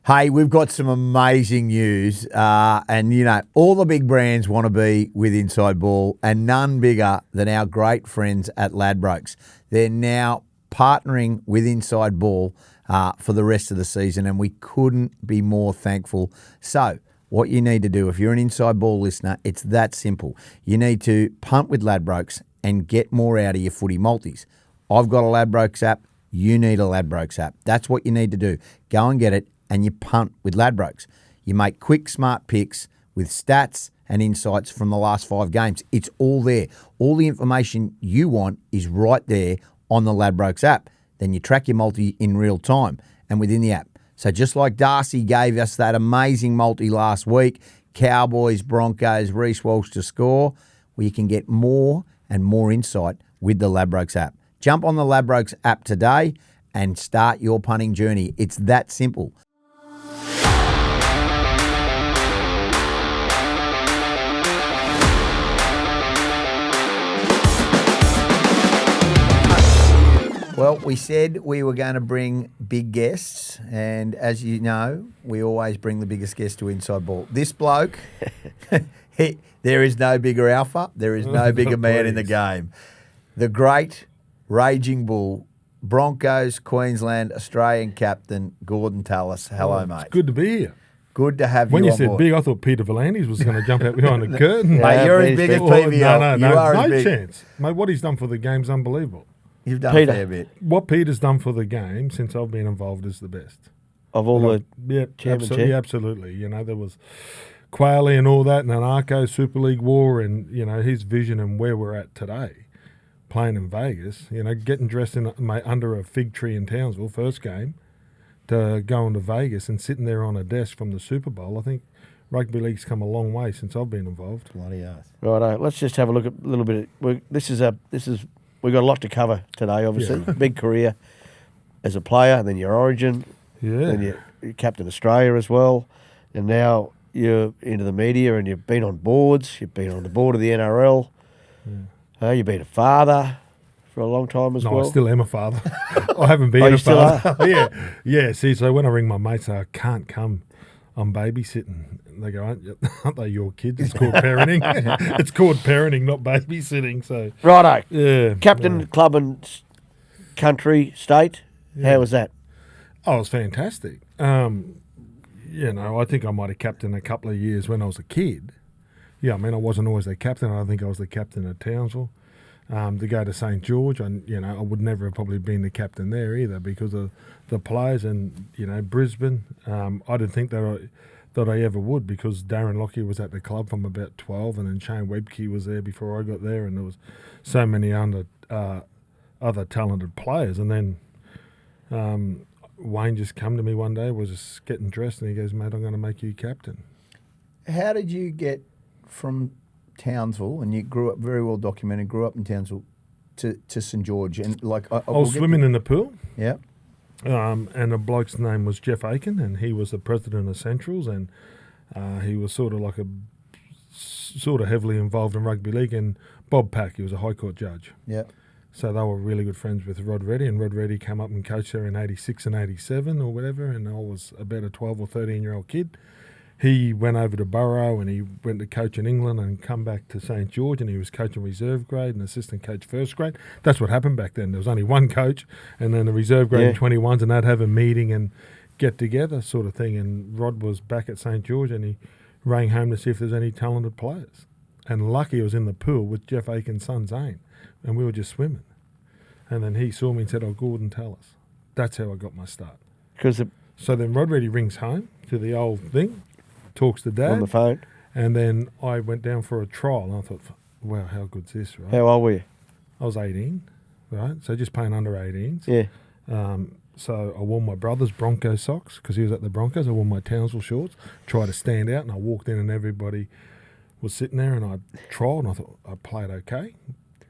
Hey, we've got some amazing news, and all the big brands want to be with Inside Ball, and none bigger than our great friends at Ladbrokes. They're now partnering with Inside Ball for the rest of the season, and we couldn't be more thankful. So, what you need to do, if you're an Inside Ball listener, it's that simple. You need to punt with Ladbrokes and get more out of your footy multis. I've got a Ladbrokes app. You need a Ladbrokes app. That's what you need to do. Go and get it. And you punt with Ladbrokes. You make quick, smart picks with stats and insights from the last 5 games. It's all there. All the information you want is right there on the Ladbrokes app. Then you track your multi in real time and within the app. So just like Darcy gave us that amazing multi last week, Cowboys, Broncos, Reece Walsh to score, well, you can get more and more insight with the Ladbrokes app. Jump on the Ladbrokes app today and start your punting journey. It's that simple. Well, we said we were going to bring big guests, and as you know, we always bring the biggest guest to Inside Ball. This bloke, there is no bigger alpha, there is no bigger man in the game. The great Raging Bull, Broncos, Queensland, Australian captain, Gorden Tallis. Hello, mate. It's good to be here. Good to have when you you on said board. big, I thought Peter V'landys was going to jump out behind the curtain. Mate, you're as big as PVL. No chance. Mate, what he's done for the game's unbelievable. You've done Peter. a fair bit. What Peter's done for the game since I've been involved is the best. Of all the absolutely, absolutely. There was Quayle and all that, and an Arco Super League war, and his vision and where we're at today, playing in Vegas. Getting dressed under a fig tree in Townsville, first game, to going to Vegas and sitting there on a desk from the Super Bowl. I think rugby league's come a long way since I've been involved. Bloody oath. Righto, let's just have a look at a little bit. We've got a lot to cover today, obviously. Yeah. Big career as a player, and then your origin, then you're Captain Australia as well, and now you're into the media and you've been on boards, you've been on the board of the NRL, you've been a father for a long time as well. No, I still am a father. I haven't been a father. Yeah. See, so when I ring my mates, I can't come. I'm babysitting. They go, aren't they your kids? It's called parenting. It's called parenting, not babysitting. So righto. Yeah. Captain, club and country, state. Yeah. How was that? Oh, it was fantastic. I think I might have captained a couple of years when I was a kid. Yeah, I wasn't always the captain. I think I was the captain at Townsville. To go to St. George, I would never have probably been the captain there either because of the players and, Brisbane. I didn't think that I ever would because Darren Lockyer was at the club from about 12 and then Shane Webke was there before I got there and there was so many other talented players. And then Wayne just come to me one day, was just getting dressed and he goes, mate, I'm going to make you captain. How did you get from Townsville, and you grew up very well documented, grew up in Townsville, to St. George? And I was swimming in the pool. Yeah. And the bloke's name was Jeff Aiken, and he was the president of Centrals, and he was sort of heavily involved in rugby league. And Bob Pack, he was a High Court judge. Yeah. So they were really good friends with Rod Reddy, and Rod Reddy came up and coached there in 86 and 87 or whatever, and I was about a 12 or 13-year-old kid. He went over to Burrow and he went to coach in England and come back to St. George, and he was coaching reserve grade and assistant coach first grade. That's what happened back then. There was only one coach and then the reserve grade 21s, and they'd have a meeting and get together sort of thing. And Rod was back at St. George and he rang home to see if there's any talented players. And lucky I was in the pool with Jeff Aiken's son Zane, and we were just swimming. And then he saw me and said, Gorden Tallis. That's how I got my start. So then Rod Reddy rings home to the old thing, talks to Dad. On the phone. And then I went down for a trial, and I thought, wow, how good's this, right? How old were you? I was 18, right? So just playing under 18s. Yeah. So I wore my brother's Broncos socks because he was at the Broncos. I wore my Townsville shorts, tried to stand out, and I walked in and everybody was sitting there, and I trialled, and I thought I played okay.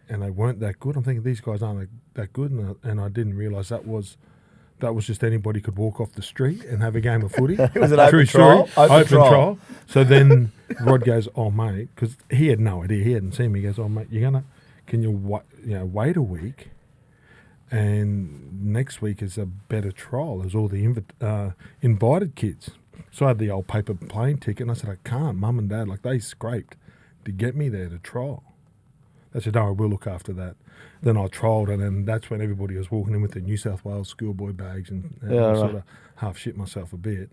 And they weren't that good. I'm thinking, these guys aren't that good, and I didn't realise that was just anybody could walk off the street and have a game of footy. It was an open trial. Open trial. So then Rod goes, oh, mate, because he had no idea. He hadn't seen me. He goes, oh, mate, can you wait a week And next week is a better trial. There's all the invited kids. So I had the old paper plane ticket, and I said, I can't. Mum and Dad, like, they scraped to get me there to trial. They said, no, we'll look after that. Then I trialled, and then that's when everybody was walking in with the New South Wales schoolboy bags, and I sort of half shit myself a bit.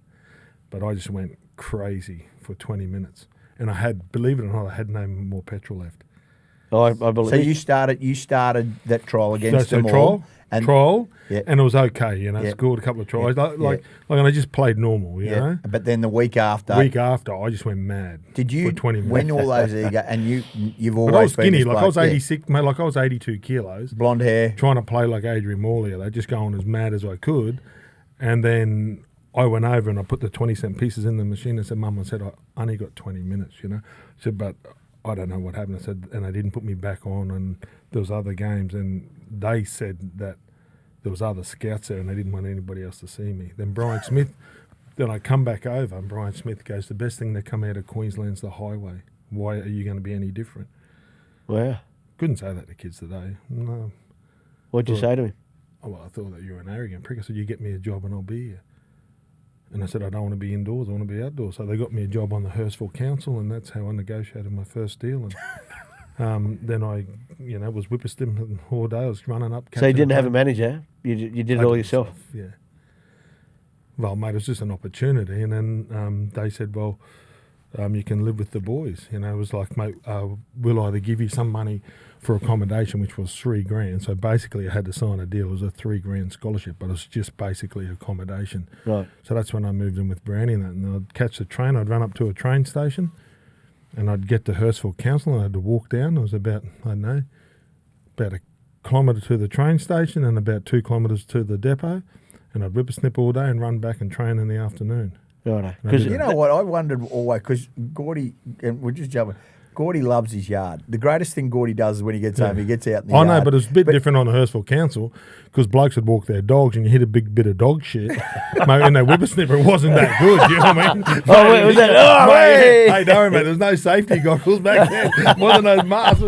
But I just went crazy for 20 minutes. And I had, believe it or not, I had no more petrol left. Oh, I believe. So you started that trial against them all. And it was okay, you know, scored a couple of tries. And I just played normal, you know. But then the week after, I just went mad. Did you for 20 minutes. win all those ego? And you've always but I was been skinny, this like bloke, I was 86, mate, like I was 82 kilos. Blonde hair. Trying to play like Adrian Morley. They just going as mad as I could. And then I went over and I put the 20-cent pieces in the machine and said, Mum, I said, I only got 20 minutes, you know. I said, but I don't know what happened. I said, and they didn't put me back on, and there was other games, and they said that there was other scouts there and they didn't want anybody else to see me. Then Brian Smith, then I come back over, and Brian Smith goes, the best thing that come out of Queensland's the highway. Why are you going to be any different? Wow. Couldn't say that to kids today. No. What'd you say to him? Oh, well, I thought that you were an arrogant prick. I said, you get me a job and I'll be here. And I said, I don't want to be indoors, I want to be outdoors. So they got me a job on the Hurstville Council, and that's how I negotiated my first deal. And then I, was whipperstim all day. I was running up. So you didn't have a manager? You did it all yourself? Yeah. Well, mate, it was just an opportunity. And then they said, well, you can live with the boys. You know, it was like, mate, we'll either give you some money for accommodation, which was $3,000. So basically I had to sign a deal. It was a $3,000 scholarship, but it was just basically accommodation. Right. So that's when I moved in with Brownie and that. And I'd catch the train. I'd run up to a train station and I'd get to Hurstville Council and I had to walk down. It was about, I don't know, about a kilometre to the train station and about 2 kilometres to the depot. And I'd whippersnip all day and run back and train in the afternoon. Right. Because you know what, I wondered always, because Gordie, and we're just jumping, Gordie loves his yard. The greatest thing Gordie does is when he gets home, he gets out in the yard. I know, but it's a bit different on the Hurstville Council because blokes would walk their dogs and you hit a big bit of dog shit. Mate, and that whippersnipper, it wasn't that good, you know what I mean? Was that? Oh, mate, hey, don't worry, mate, there's no safety goggles back there. Wasn't those masks.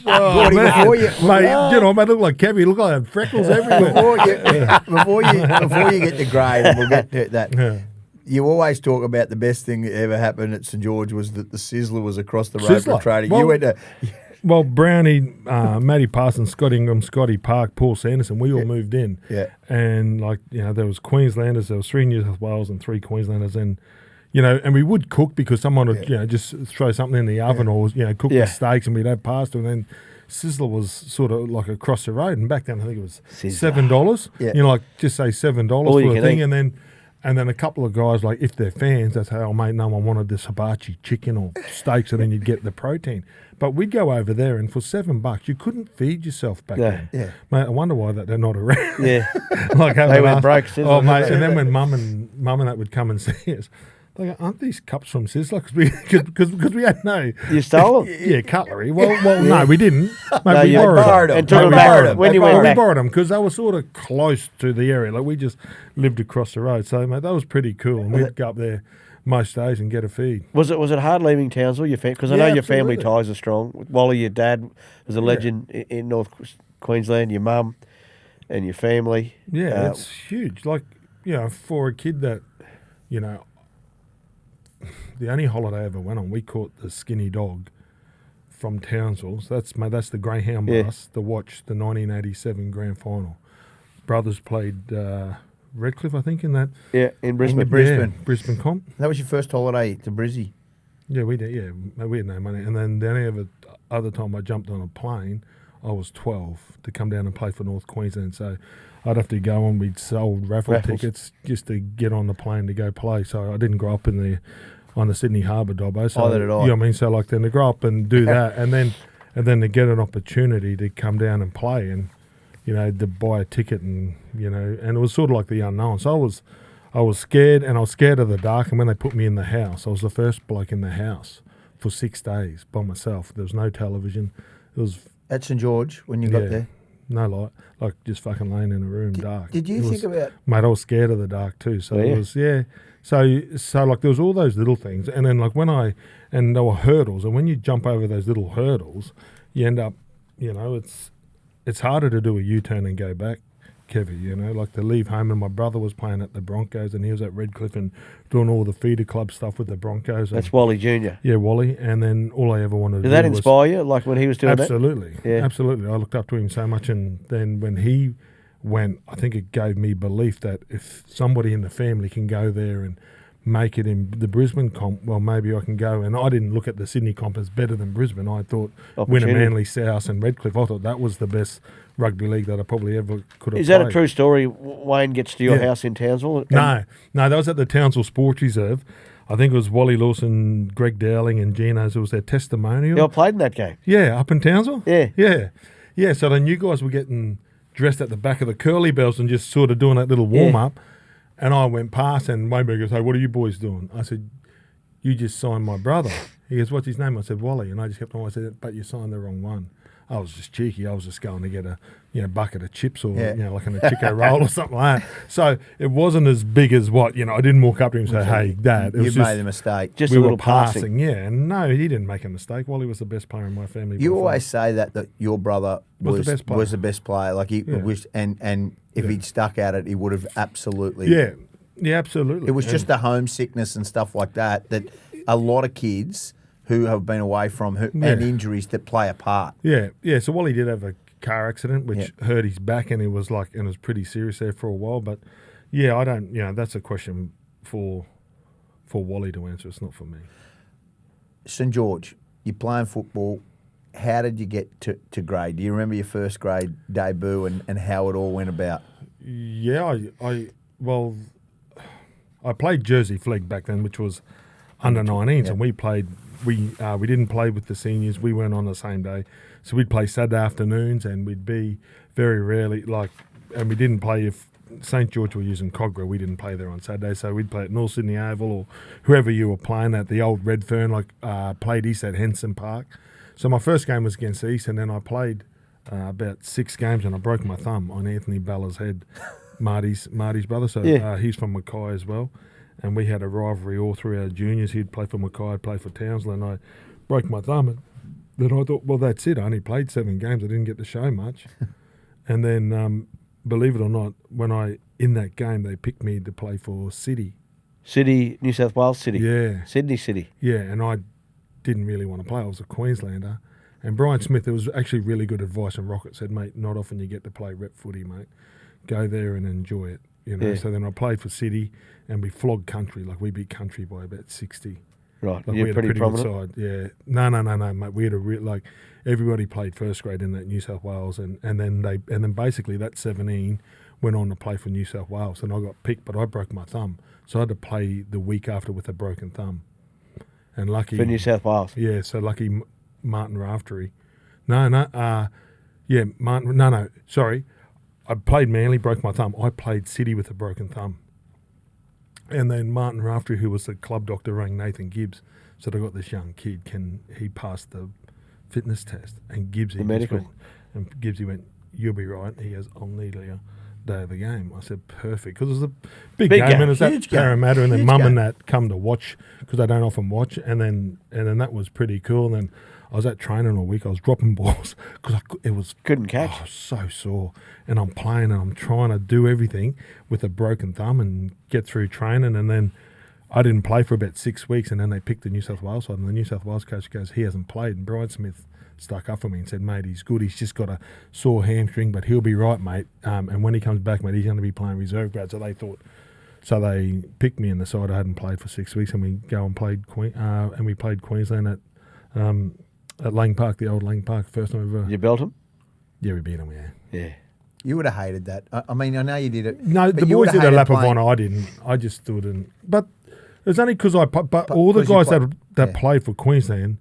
Gordie, before you... mate, look like Kevie, look like freckles everywhere. Before you get to grade, and we'll get to that... Yeah. You always talk about the best thing that ever happened at St George was that the Sizzler was across the road for trading. Well, you went to... Well, Brownie, Matty Parsons, Scott Ingram, Scotty Park, Paul Sanderson, we all moved in. Yeah. And, there was Queenslanders, there was 3 New South Wales and 3 Queenslanders. And, and we would cook because someone would, just throw something in the oven or, cook the steaks and we'd have pasta. And then Sizzler was sort of like across the road. And back then, I think it was $7. Yeah. Just say $7 for a thing. Eat. And then a couple of guys, if they're fans, they'd say, oh, mate, no one wanted this hibachi chicken or steaks, and then you'd get the protein. But we'd go over there, and for $7, you couldn't feed yourself back then. Yeah. Mate, I wonder why they're not around. Yeah. They went broke. Oh, mate, and then when mum and that would come and see us, they go, aren't these cups from Sizzler? Because we had no... You stole them? Yeah, cutlery. Well, no, we didn't. Mate, we borrowed them. And took them back. When you went back. We borrowed them because they were sort of close to the area. We just lived across the road. So, mate, that was pretty cool. And we'd go up there most days and get a feed. Was it hard leaving Townsville? Because I know your family ties are strong. Wally, your dad, was a legend in North Queensland. Your mum and your family. Yeah, it's huge. For a kid that, the only holiday I ever went on, we caught the Skinny Dog from Townsville. So that's the Greyhound bus to watch the 1987 grand final. Brothers played Redcliffe, I think, in that. Yeah, in Brisbane. Yeah, Brisbane comp. That was your first holiday to Brizzy? Yeah, we did. Yeah, we had no money. And then the only other time I jumped on a plane, I was 12 to come down and play for North Queensland. So I'd have to go on. We'd sold raffles tickets just to get on the plane to go play. So I didn't grow up on the Sydney Harbour, Dobbo. So, did I. You know what I mean? So then to grow up and do that and then to get an opportunity to come down and play and, to buy a ticket and it was sort of like the unknown. So I was scared and I was scared of the dark. And when they put me in the house, I was the first bloke in the house for 6 days by myself. There was no television. It was... At St George when you got there? No light, just fucking laying in a room, dark. Did you think about... Mate, I was scared of the dark too. So it was, So there was all those little things. And then and there were hurdles. And when you jump over those little hurdles, you end up, it's harder to do a U-turn and go back. Kevie, you know, like to leave home, and my brother was playing at the Broncos, and he was at Redcliffe and doing all the feeder club stuff with the Broncos. That's Wally Jr. Yeah, Wally. And then all I ever wanted to do Did that inspire you, like when he was doing absolutely, that? Yeah. Absolutely. I looked up to him so much, and then when he went, I think it gave me belief that if somebody in the family can go there and make it in the Brisbane comp, well, maybe I can go. And I didn't look at the Sydney comp as better than Brisbane. I thought winning Manly, South and Redcliffe, I thought that was the best rugby league that I probably ever could have Is that played. a true story? Wayne gets to your house in Townsville? No, that was at the Townsville Sports Reserve. I think it was Wally Lawson, Greg Dowling and Gino's. It was their testimonial. You all played in that game? Yeah, up in Townsville? Yeah. Yeah, so then you guys were getting dressed at the back of the curly bells and just sort of doing that little warm-up. And I went past and Wayne goes, "Hey, what are you boys doing?" I said, "You just signed my brother." He goes, "What's his name?" I said, "Wally." And I just kept on. I said, "But you signed the wrong one." I was just cheeky. I was just going to get a bucket of chips or like a Chico roll or something like that. So it wasn't as big as what I didn't walk up to him and say, "Hey, Dad." You made a mistake. Just we a were little passing. Yeah, and no, he didn't make a mistake. Wally was the best player in my family. You always say that your brother was the best player. Like he was, and if he'd stuck at it, he would have absolutely. Yeah, absolutely. It was just the homesickness and stuff like that a lot of kids who have been away from and injuries that play a part. Yeah. So Wally did have a car accident which hurt his back, and it was pretty serious there for a while. But I don't. That's a question for Wally to answer. It's not for me. St George, you're playing football. How did you get to grade? Do you remember your first grade debut and how it all went about? Yeah, I played Jersey Flegg back then, which was under 19s, and we played. We didn't play with the seniors. We weren't on the same day, so we'd play Saturday afternoons, and we'd be very rarely and we didn't play if St George were using Cogra. We didn't play there on Saturday, so we'd play at North Sydney Oval or whoever you were playing at the old Redfern. Played East at Henson Park. So my first game was against East, and then I played about 6 games, and I broke my thumb on Anthony Balla's head. Marty's brother, so he's from Mackay as well, and we had a rivalry all through our juniors. He'd play for Mackay, I'd play for Townsville, and I broke my thumb. And then I thought, well, that's it. I only played 7 games. I didn't get to show much. And then, believe it or not, in that game, they picked me to play for City. City, New South Wales City. Yeah. Sydney City. Yeah, and I didn't really want to play. I was a Queenslander. And Brian Smith, there was actually really good advice from Rocket, said, "Mate, not often you get to play rep footy, mate. Go there and enjoy it." So then I played for City, and we flogged Country. We beat Country by about 60. Right, we had pretty a pretty prominent. good side. Yeah, no, mate. We had a everybody played first grade in that New South Wales, and then basically that 17 went on to play for New South Wales, and I got picked, but I broke my thumb, so I had to play the week after with a broken thumb. And lucky for New South Wales. Yeah, so lucky Martin Raftery. Sorry. I played Manly, broke my thumb. I played City with a broken thumb. And then Martin Raftery, who was the club doctor, rang Nathan Gibbs. Said, "I got this young kid. Can he pass the fitness test?" And Gibbsy went, "You'll be right." He goes, "I'll need you day of the game." I said, "Perfect," because it was a big game, and it's at Parramatta, and then Mum and that come to watch because they don't often watch, and then that was pretty cool. And then I was at training all week. I was dropping balls because couldn't catch. I was so sore, and I'm playing and I'm trying to do everything with a broken thumb and get through training, and then I didn't play for about 6 weeks, and then they picked the New South Wales side, and the New South Wales coach goes, "He hasn't played," and Brian Smith stuck up for me and said, "Mate, he's good. He's just got a sore hamstring, but he'll be right, mate. And when he comes back, mate, he's going to be playing reserve grade." So they picked me in the side. I hadn't played for 6 weeks, and we played Queensland at Lang Park, the old Lang Park, first time ever. You belt him? Yeah, we beat him. Yeah. You would have hated that. I mean, I know you did it. No, the boys did a lap of honour. I didn't. I just stood and. But it was only because But all the guys that played for Queensland,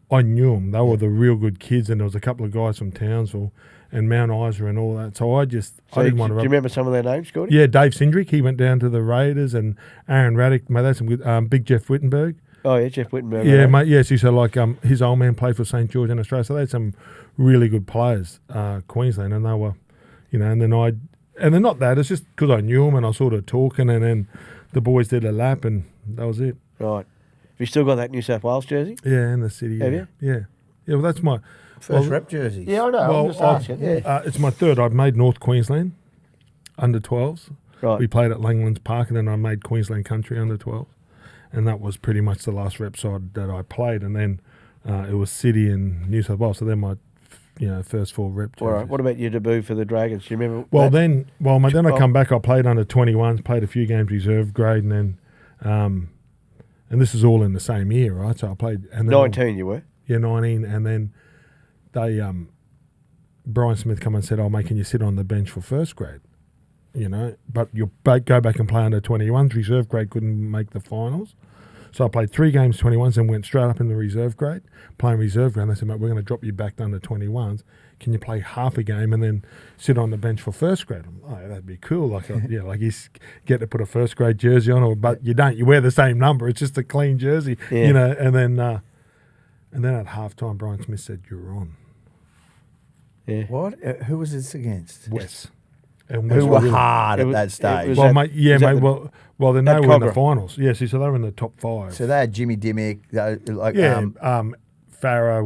I knew them. They were the real good kids, and there was a couple of guys from Townsville and Mount Isa and all that. So I didn't want to. Do you remember some of their names, Gordie? Yeah, Dave Sindrick. He went down to the Raiders, and Aaron Raddick. Mate, that's some good. Big Jeff Wittenberg. Oh yeah, Jeff Wittenberg. Yeah, mate. Yes, so his old man played for St George in Australia. So they had some really good players, Queensland, and they were, and then not that. It's just because I knew them and I sort of talking, and then the boys did a lap, and that was it. Right. Have you still got that New South Wales jersey? Yeah, in the city. Have you? Yeah. Yeah, well, that's my first rep jersey. Yeah, I know. I'm just asking. It's my third. I've made North Queensland. under 12s. Right. We played at Langlands Park, and then I made Queensland Country under 12s. And that was pretty much the last rep side that I played. And then it was City and New South Wales. So then my first 4 rep jerseys. All right. What about your debut for the Dragons? Do you remember? Well, then I come back. I played under 21s, played a few games reserve grade, and then, and this is all in the same year, right? So I played. And then 19, you were? Yeah, 19, and then they, Brian Smith come and said, "Oh, mate, can you sit on the bench for first grade? But you'll go back and play under 21s. Reserve grade couldn't make the finals." So I played 3 games 21s and went straight up in the reserve grade, playing reserve grade. And they said, "Mate, we're going to drop you back down to 21s. Can you play half a game and then sit on the bench for first grade?" I'm like, "Oh, that'd be cool." Like, like you get to put a first grade jersey on, but you don't. You wear the same number. It's just a clean jersey, And then at halftime, Brian Smith said, "You're on." Yeah. What? Who was this against? West. And who were hard at that stage. Well, mate, then they were in the finals. Yes, so they were in the top 5. So they had Jimmy Dimmick, Farah,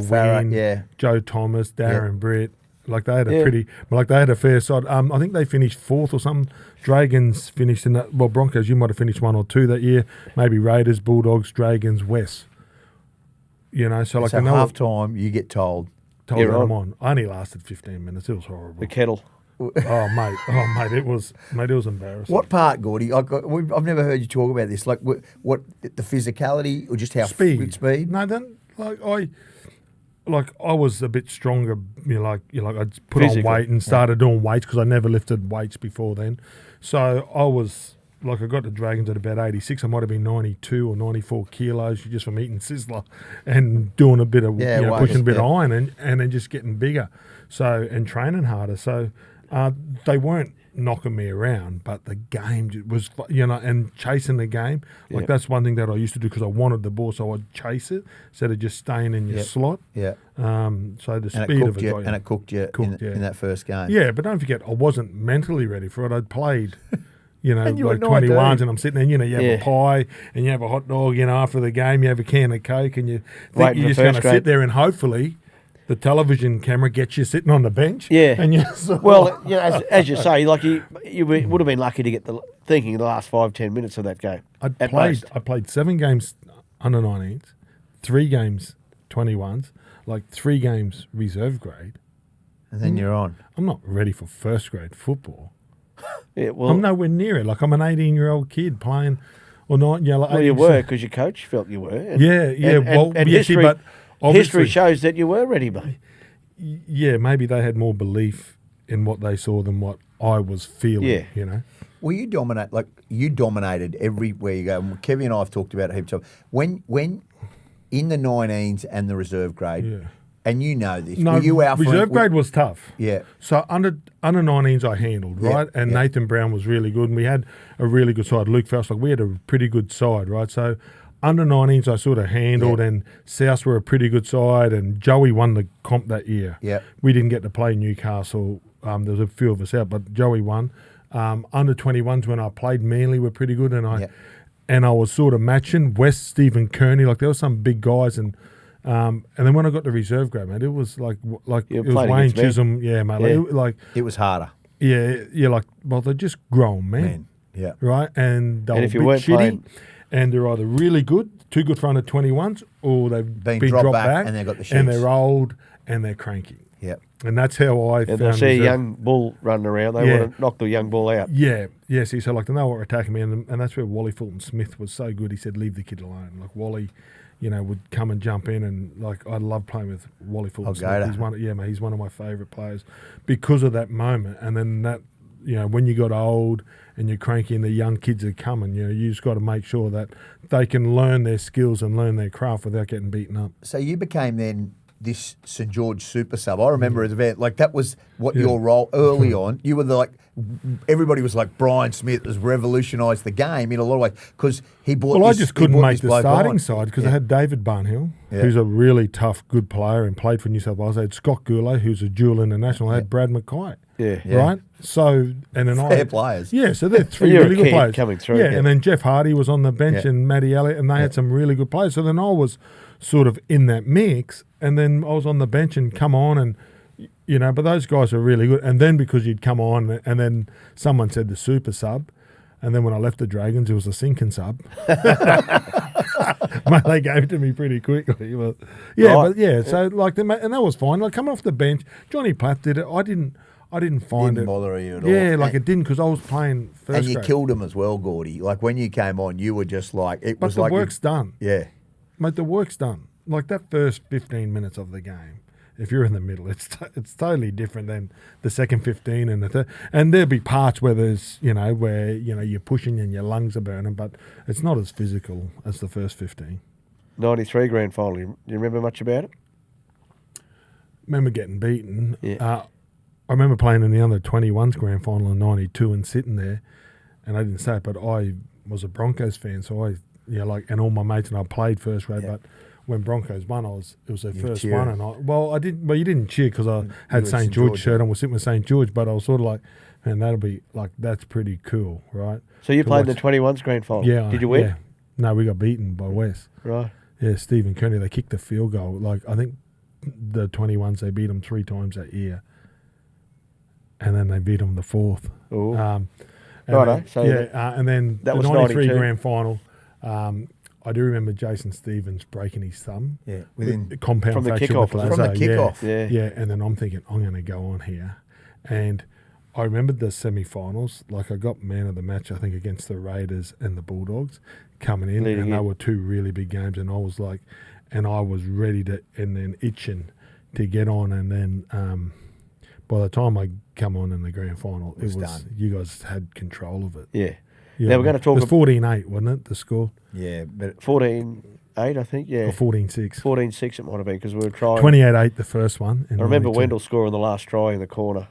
Wynn, Joe Thomas, Darren Britt. Like they had they had a fair side. I think they finished 4th or something. Dragons finished in that. Well, Broncos, you might have finished 1 or 2 that year. Maybe Raiders, Bulldogs, Dragons, West. So half time you get told that I'm on. I only lasted 15 minutes. It was horrible. The kettle. Oh mate, it was embarrassing. What part, Gordie? I've never heard you talk about this. Like what the physicality or just how speed? No, then I was a bit stronger. I'd put Physical. on weight and started doing weights because I never lifted weights before then. So I was I got to Dragons at about 86. I might have been 92 or 94 kilos just from eating Sizzler and doing a bit of pushing a bit of iron and then just getting bigger. So and training harder. So. They weren't knocking me around, but the game was, and chasing the game. That's one thing that I used to do because I wanted the ball, so I'd chase it instead of just staying in your slot. Yeah. So the speed of it. And it cooked you in that first game. Yeah, but don't forget, I wasn't mentally ready for it. I'd played, and you like 21s, and I'm sitting there, you have a pie and you have a hot dog, after the game, you have a can of Coke, and you think you're just going to sit there and hopefully the television camera gets you sitting on the bench. Yeah. And as you say, like you would have been lucky to get the last 5-10 minutes of that game. I played 7 games under 19s, 3 games 21s, 3 games reserve grade. And then you're on. I'm not ready for first grade football. Yeah, well, I'm nowhere near it. I'm an 18-year-old kid playing, or not. Well, you were because your coach felt you were. And history, but history shows that you were ready, mate. Yeah, maybe they had more belief in what they saw than what I was feeling. Well, you dominated everywhere you go. And Kevie and I have talked about it heaps of. When in the 19s and the reserve grade, and this. No, reserve grade was tough. Yeah. So under 19s I handled, right? And Nathan Brown was really good, and we had a really good side. Luke Faust, we had a pretty good side, right? So under 19s I sort of handled, and South were a pretty good side, and Joey won the comp that year. Yeah. We didn't get to play Newcastle. There was a few of us out, but Joey won. Under 21s when I played, Manly were pretty good, and I was sort of matching West, Stephen Kearney. There were some big guys, and then when I got the reserve grade, mate, it was it was Wayne Chisholm. Yeah, mate. It was harder. Yeah, they're just grown men. Yeah. Right? And they were if you a bit weren't shitty, playing, and they're either really good, too good for under 21s, or they've been dropped back and they've got the shits. And they're old and they're cranky. Yeah. And that's how I found they'll see a young bull running around. They want to knock the young bull out. Yeah. Yeah, see, so they know what were attacking me, and that's where Wally Fulton Smith was so good. He said, leave the kid alone. Wally, would come and jump in, and I love playing with Wally Fulton Smith. He's one of my favourite players because of that moment. And then that, when you got old and you're cranky and the young kids are coming, you just got to make sure that they can learn their skills and learn their craft without getting beaten up. So you became then this St George super sub. I remember as a event, that was what your role early on. You were everybody was like, Brian Smith has revolutionised the game in a lot of ways because he brought. Well, I just couldn't make the starting side because I had David Barnhill, who's a really tough, good player and played for New South Wales. I had Scott Goulet, who's a dual international. I had Brad Mackay. Right? So, and then fair players. Yeah, so they're 3 really good players. Coming through. Yeah, and then Jeff Hardy was on the bench and Matty Elliott, and they had some really good players. So then I was sort of in that mix, and then I was on the bench and come on, and you know, but those guys are really good. And then because you'd come on and then someone said the super sub, and then when I left the Dragons, it was a sinking sub. Mate, they gave it to me pretty quickly. But so like, and that was fine. Like coming off the bench, Johnny Platt did it. I didn't find Didn't it. bother you at all. Yeah, like it didn't because I was playing first And you grade. killed him as well, Gordie. Like when you came on, you were just like, it But was the like. work's done. Yeah. Mate, the work's done. Like that first 15 minutes of the game, if you're in the middle, it's totally different than the second 15 and the third. And there'll be parts where there's, where you're pushing and your lungs are burning, but it's not as physical as the first 15. 93 grand final. Do you remember much about it? Remember getting beaten. Yeah. I remember playing in the under 21s grand final in 92 and sitting there, and I didn't say it, but I was a Broncos fan, so and all my mates and I played first grade, but when Broncos won, it was their first one, and you didn't cheer because I had St. George shirt on, was sitting with St. George, but I was sort of like, man, that's pretty cool, right? So you played in the 21s grand final? Yeah. Did you win? Yeah. No, we got beaten by West. Right. Yeah, Stephen Kearney, they kicked the field goal. Like, I think the 21s, they beat them 3 times that year. And then they beat them the 4th. Oh. And then that the was 93 92. grand final, I do remember Jason Stevens breaking his thumb. Yeah. With compound from the fracture kickoff. with From the laser. kickoff. Yeah. Yeah, and then I'm thinking, I'm going to go on here. And I remembered the semi-finals. Like, I got man of the match, I think, against the Raiders and the Bulldogs coming in. Leading and they in. were 2 really big games. And I was like, and I was ready to, and then itching to get on. And then by the time I come on in the grand final, it was done. you guys had control of it. Yeah. Yeah, Now we're going to talk it was 14-8, wasn't it, the score? Yeah, but 14-8, I think, yeah. Or 14-6. 14-6 it might have been because we were trying. 28-8 the first one. I remember 92. Wendell scoring the last try in the corner.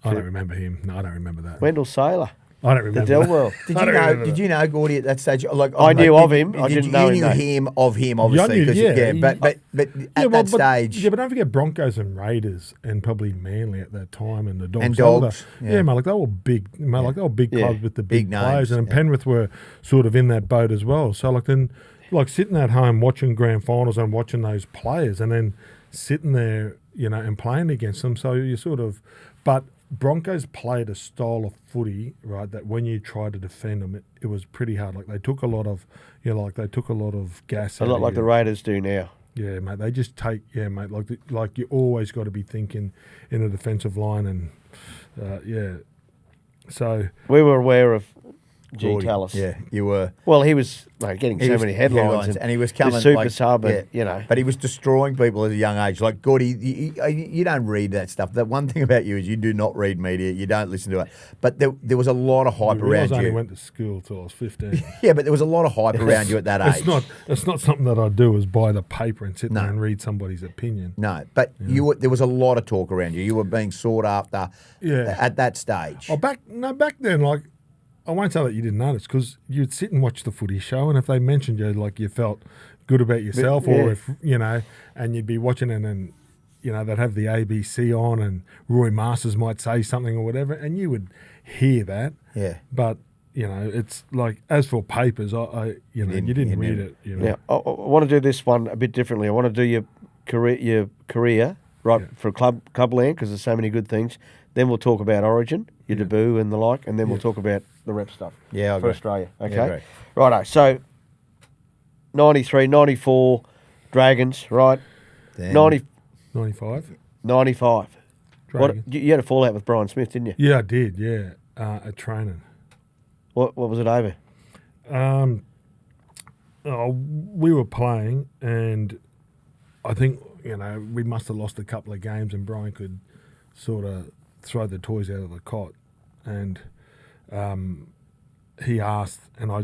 I don't remember him. No, I don't remember that. Wendell Saylor, I don't the remember Delwell. did you know Gordie at that stage? Like I knew of him. I didn't know you knew his him of him, obviously. Yeah, I knew, But at that stage, Yeah, but don't forget Broncos and Raiders and probably Manly at that time and the Dogs. And Dogs, Yeah, mate, like they were big. Mate, like they were big Yeah. clubs with the Big big players, names, and yeah. Penrith were sort of in that boat as well. So like then, like sitting at home watching grand finals and watching those players, and then sitting there, and playing against them. So you sort of, but Broncos played a style of footy, right, that when you tried to defend them, it was pretty hard. Like they took a lot of, they took a lot of gas. A out lot of like you. the Raiders do now. Yeah, mate. They just take, mate. Like you always got to be thinking in a defensive line, and So We were aware of Gordie, Tallis. yeah, you were. Well, he was getting He so was many headlines, and he was coming the super like, sub, and, But he was destroying people at a young age. Like Gordie, you don't read that stuff. The one thing about you is you do not read media. You don't listen to it. But there was a lot of hype around I only you. went to school till I was 15. Yeah, but there was a lot of hype around you at that age. It's not something that I do is buy the paper and sit there and read somebody's opinion. No, but there was a lot of talk around you. You were being sought after at that stage. Oh, back then, like, I won't say that you didn't notice because you'd sit and watch the footy show, and if they mentioned you, like, you felt good about yourself, or if and you'd be watching it, and they'd have the ABC on, and Roy Masters might say something or whatever, and you would hear that. Yeah. But it's like, as for papers, you didn't read it. Now, I want to do this one a bit differently. I want to do your career right for clubland because there's so many good things. Then we'll talk about Origin, your debut and the like, and then we'll talk about the rep stuff Yeah, I for agree. Australia. Yeah, Okay? I agree. Righto. So, 93, 94, Dragons, right? Then 95. 95. Dragon. You had a fallout with Brian Smith, didn't you? Yeah, I did. Yeah, at training. What was it over? We were playing, and I think we must have lost a couple of games, and Brian could sort of throw the toys out of the cot, and he asked, and I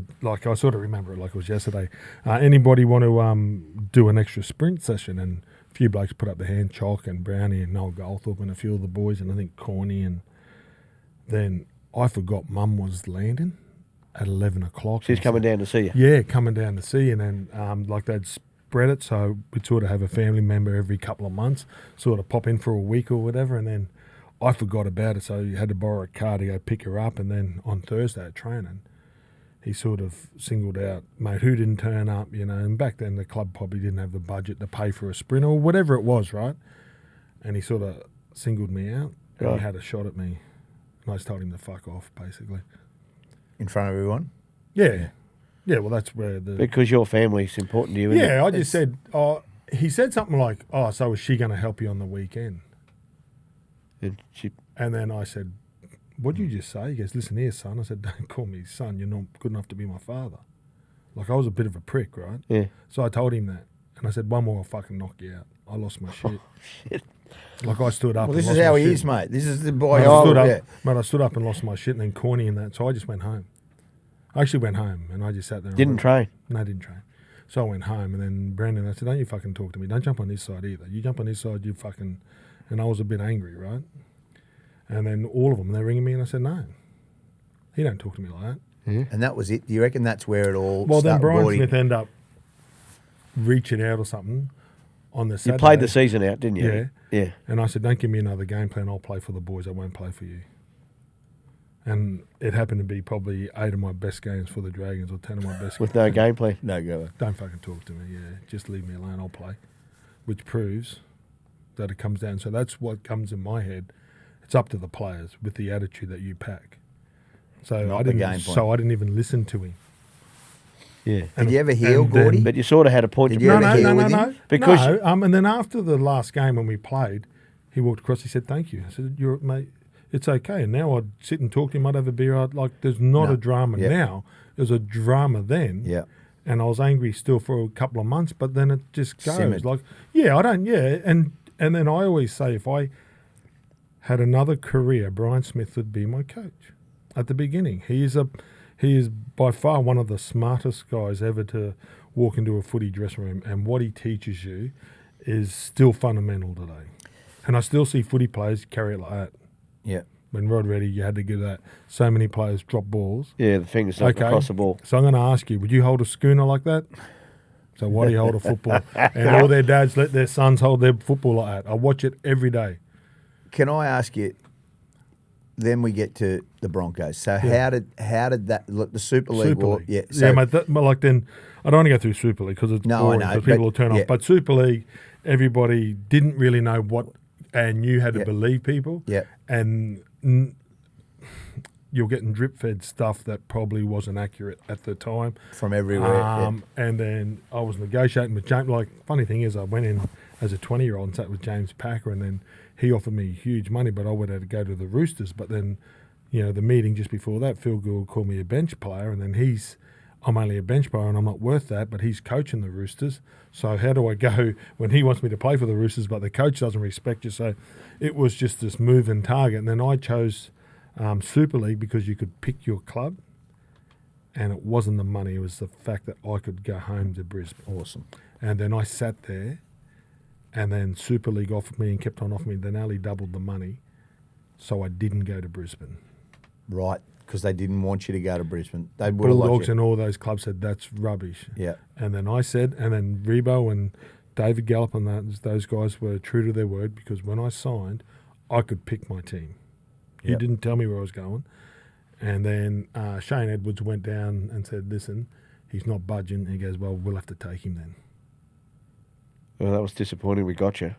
sort of remember it like it was yesterday. Anybody want to do an extra sprint session? And a few blokes put up their hand, Chalk and Brownie and Noel Goldthorpe and a few of the boys, and I think Corny, and then I forgot Mum was landing at 11 o'clock. She's coming down to see you. Yeah, coming down to see, and then they'd spread it, so we'd sort of have a family member every couple of months, sort of pop in for a week or whatever, and then I forgot about it, so you had to borrow a car to go pick her up, and then on Thursday at training, he sort of singled out, mate, who didn't turn up, and back then the club probably didn't have the budget to pay for a sprint or whatever it was, right? And he sort of singled me out, and Right. he had a shot at me. And I just told him to fuck off, basically. In front of everyone? Yeah. Yeah, well, that's where the... Because your family's important to you, isn't Yeah, it? I just said, he said something like, so is she going to help you on the weekend? And then I said, what did you just say? He goes, listen here, son. I said, don't call me son. You're not good enough to be my father. Like, I was a bit of a prick, right? Yeah. So I told him that. And I said, one more, I'll fucking knock you out. I lost my shit. Shit. Like, I stood up. Well, and this is lost how my he shit. is, mate. This is the boy. Mate, I stood Yeah. up, mate, I stood up and lost my shit, and then corny and that. So I just went home. I actually went home, and I just sat there. Didn't train? No, I didn't train. So I went home, and then Brandon, I said, don't you fucking talk to me. Don't jump on this side either. You jump on this side, you fucking... And I was a bit angry, right? And then all of them, they're ringing me, and I said, no. He don't talk to me like that. Yeah. And that was it. Do you reckon that's where it all Well, then started? Brian Gordie? Smith ended up reaching out or something on the Saturday. You played the season out, didn't you? Yeah. Yeah. And I said, don't give me another game plan. I'll play for the boys. I won't play for you. And it happened to be probably 8 of my best games for the Dragons or 10 of my best With games. no game plan. No go. Don't fucking talk to me, yeah. Just leave me alone, I'll play. Which proves that it comes down. So that's what comes in my head. It's up to the players with the attitude that you pack. So Not I the didn't game plan. so I didn't even listen to him. Yeah. Did you ever heal, and then- Gordie? But you sort of had a point Did to you prove. ever heal with him? No. Because No, and then after the last game when we played, he walked across, he said, thank you. I said, mate, it's okay. And now I'd sit and talk to him, I'd have a beer. There's not No. a drama Yeah. now. There's a drama then. Yeah. And I was angry still for a couple of months, but then it just goes. Simmered. And then I always say, if I had another career, Brian Smith would be my coach at the beginning. He is by far one of the smartest guys ever to walk into a footy dressing room, and what he teaches you is still fundamental today. And I still see footy players carry it like that. Yeah. When Rod Reddy, you had to give that. So many players drop balls. yeah, the fingers not across the ball. So I'm going to ask you, would you hold a schooner like that? So why do you hold a football? And all their dads let their sons hold their football like that. I watch it every day. Can I ask you? Then we get to the Broncos. So how did that look? The Super League, Super war, League. yeah. So yeah, mate. But like then, I don't want to go through Super League because it's No, I boring know, because but- people will turn yeah. off. But Super League, everybody didn't really know what, and you had to Yeah. believe people. Yeah. And you're getting drip-fed stuff that probably wasn't accurate at the time. from everywhere. yeah. And then I was negotiating with James. Like, funny thing is, I went in as a 20-year-old and sat with James Packer, and then he offered me huge money, but I would have to go to the Roosters. But then, the meeting just before that, Phil Gould called me a bench player, and then I'm only a bench player and I'm not worth that, but he's coaching the Roosters. So how do I go when he wants me to play for the Roosters, but the coach doesn't respect you? So it was just this moving target. And then I chose Super League because you could pick your club, and it wasn't the money. It was the fact that I could go home to Brisbane. Awesome. And then I sat there, and then Super League offered me and kept on offering me. They nearly doubled the money, so I didn't go to Brisbane. Right, because they didn't want you to go to Brisbane. They would have Bulldogs loved you. and all those clubs said, that's rubbish. Yeah. And then I said, and then Rebo and David Gallup and those guys were true to their word, because when I signed, I could pick my team. He Yep. didn't tell me where I was going. And then Shane Edwards went down and said, listen, he's not budging. He goes, well, we'll have to take him then. Well, that was disappointing. We got you.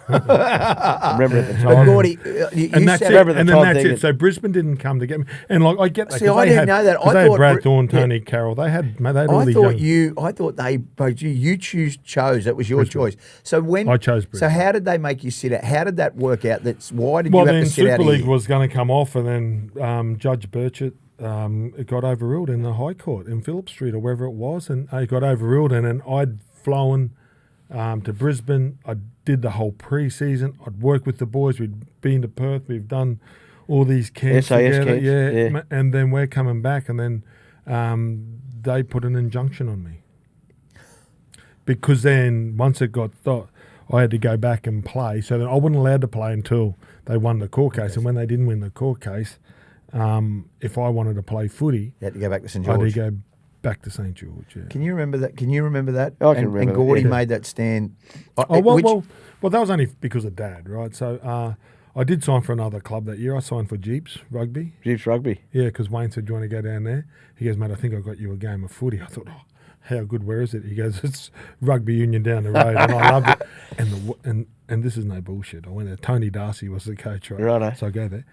I remember at the But time. Gordie, you And that's said it. remember the And then time that's thing it. So Brisbane didn't come to get me. And like I get that. See, 'cause I they didn't had, know that. 'cause I they had thought Brad Thorne, yeah. Tony Carroll. They had all I these thought young. I thought they both you chose. That was your Brisbane. choice. So when I chose So Brisbane. how did they make you sit out? How did that work out? Why did Well, you have then to sit out Super here? League was going to come off, and then Judge Burchett it got overruled in the High Court in Phillip Street or wherever it was, and it got overruled. And then I'd flown to Brisbane. I did the whole pre-season. I'd worked with the boys. We'd been to Perth. We've done all these camps SAS together. camps, yeah. And then we're coming back, and then they put an injunction on me. Because then once it got thought, I had to go back and play. So then I wasn't allowed to play until they won the court case. And when they didn't win the court case, if I wanted to play footy, You had to go back to St I had George. to go back to St George. Yeah. Can you remember that? I can and, remember And that, Gordie yeah. made that stand. Well, that was only because of Dad, right? So I did sign for another club that year. I signed for Jeeps Rugby. Jeeps Rugby. Yeah, because Wayne said, do you want to go down there? He goes, mate, I think I got you a game of footy. I thought, how good, where is it? He goes, it's rugby union down the road. And I loved it. And this is no bullshit. I went there. Tony Darcy was the coach, right? Righto. So I go there.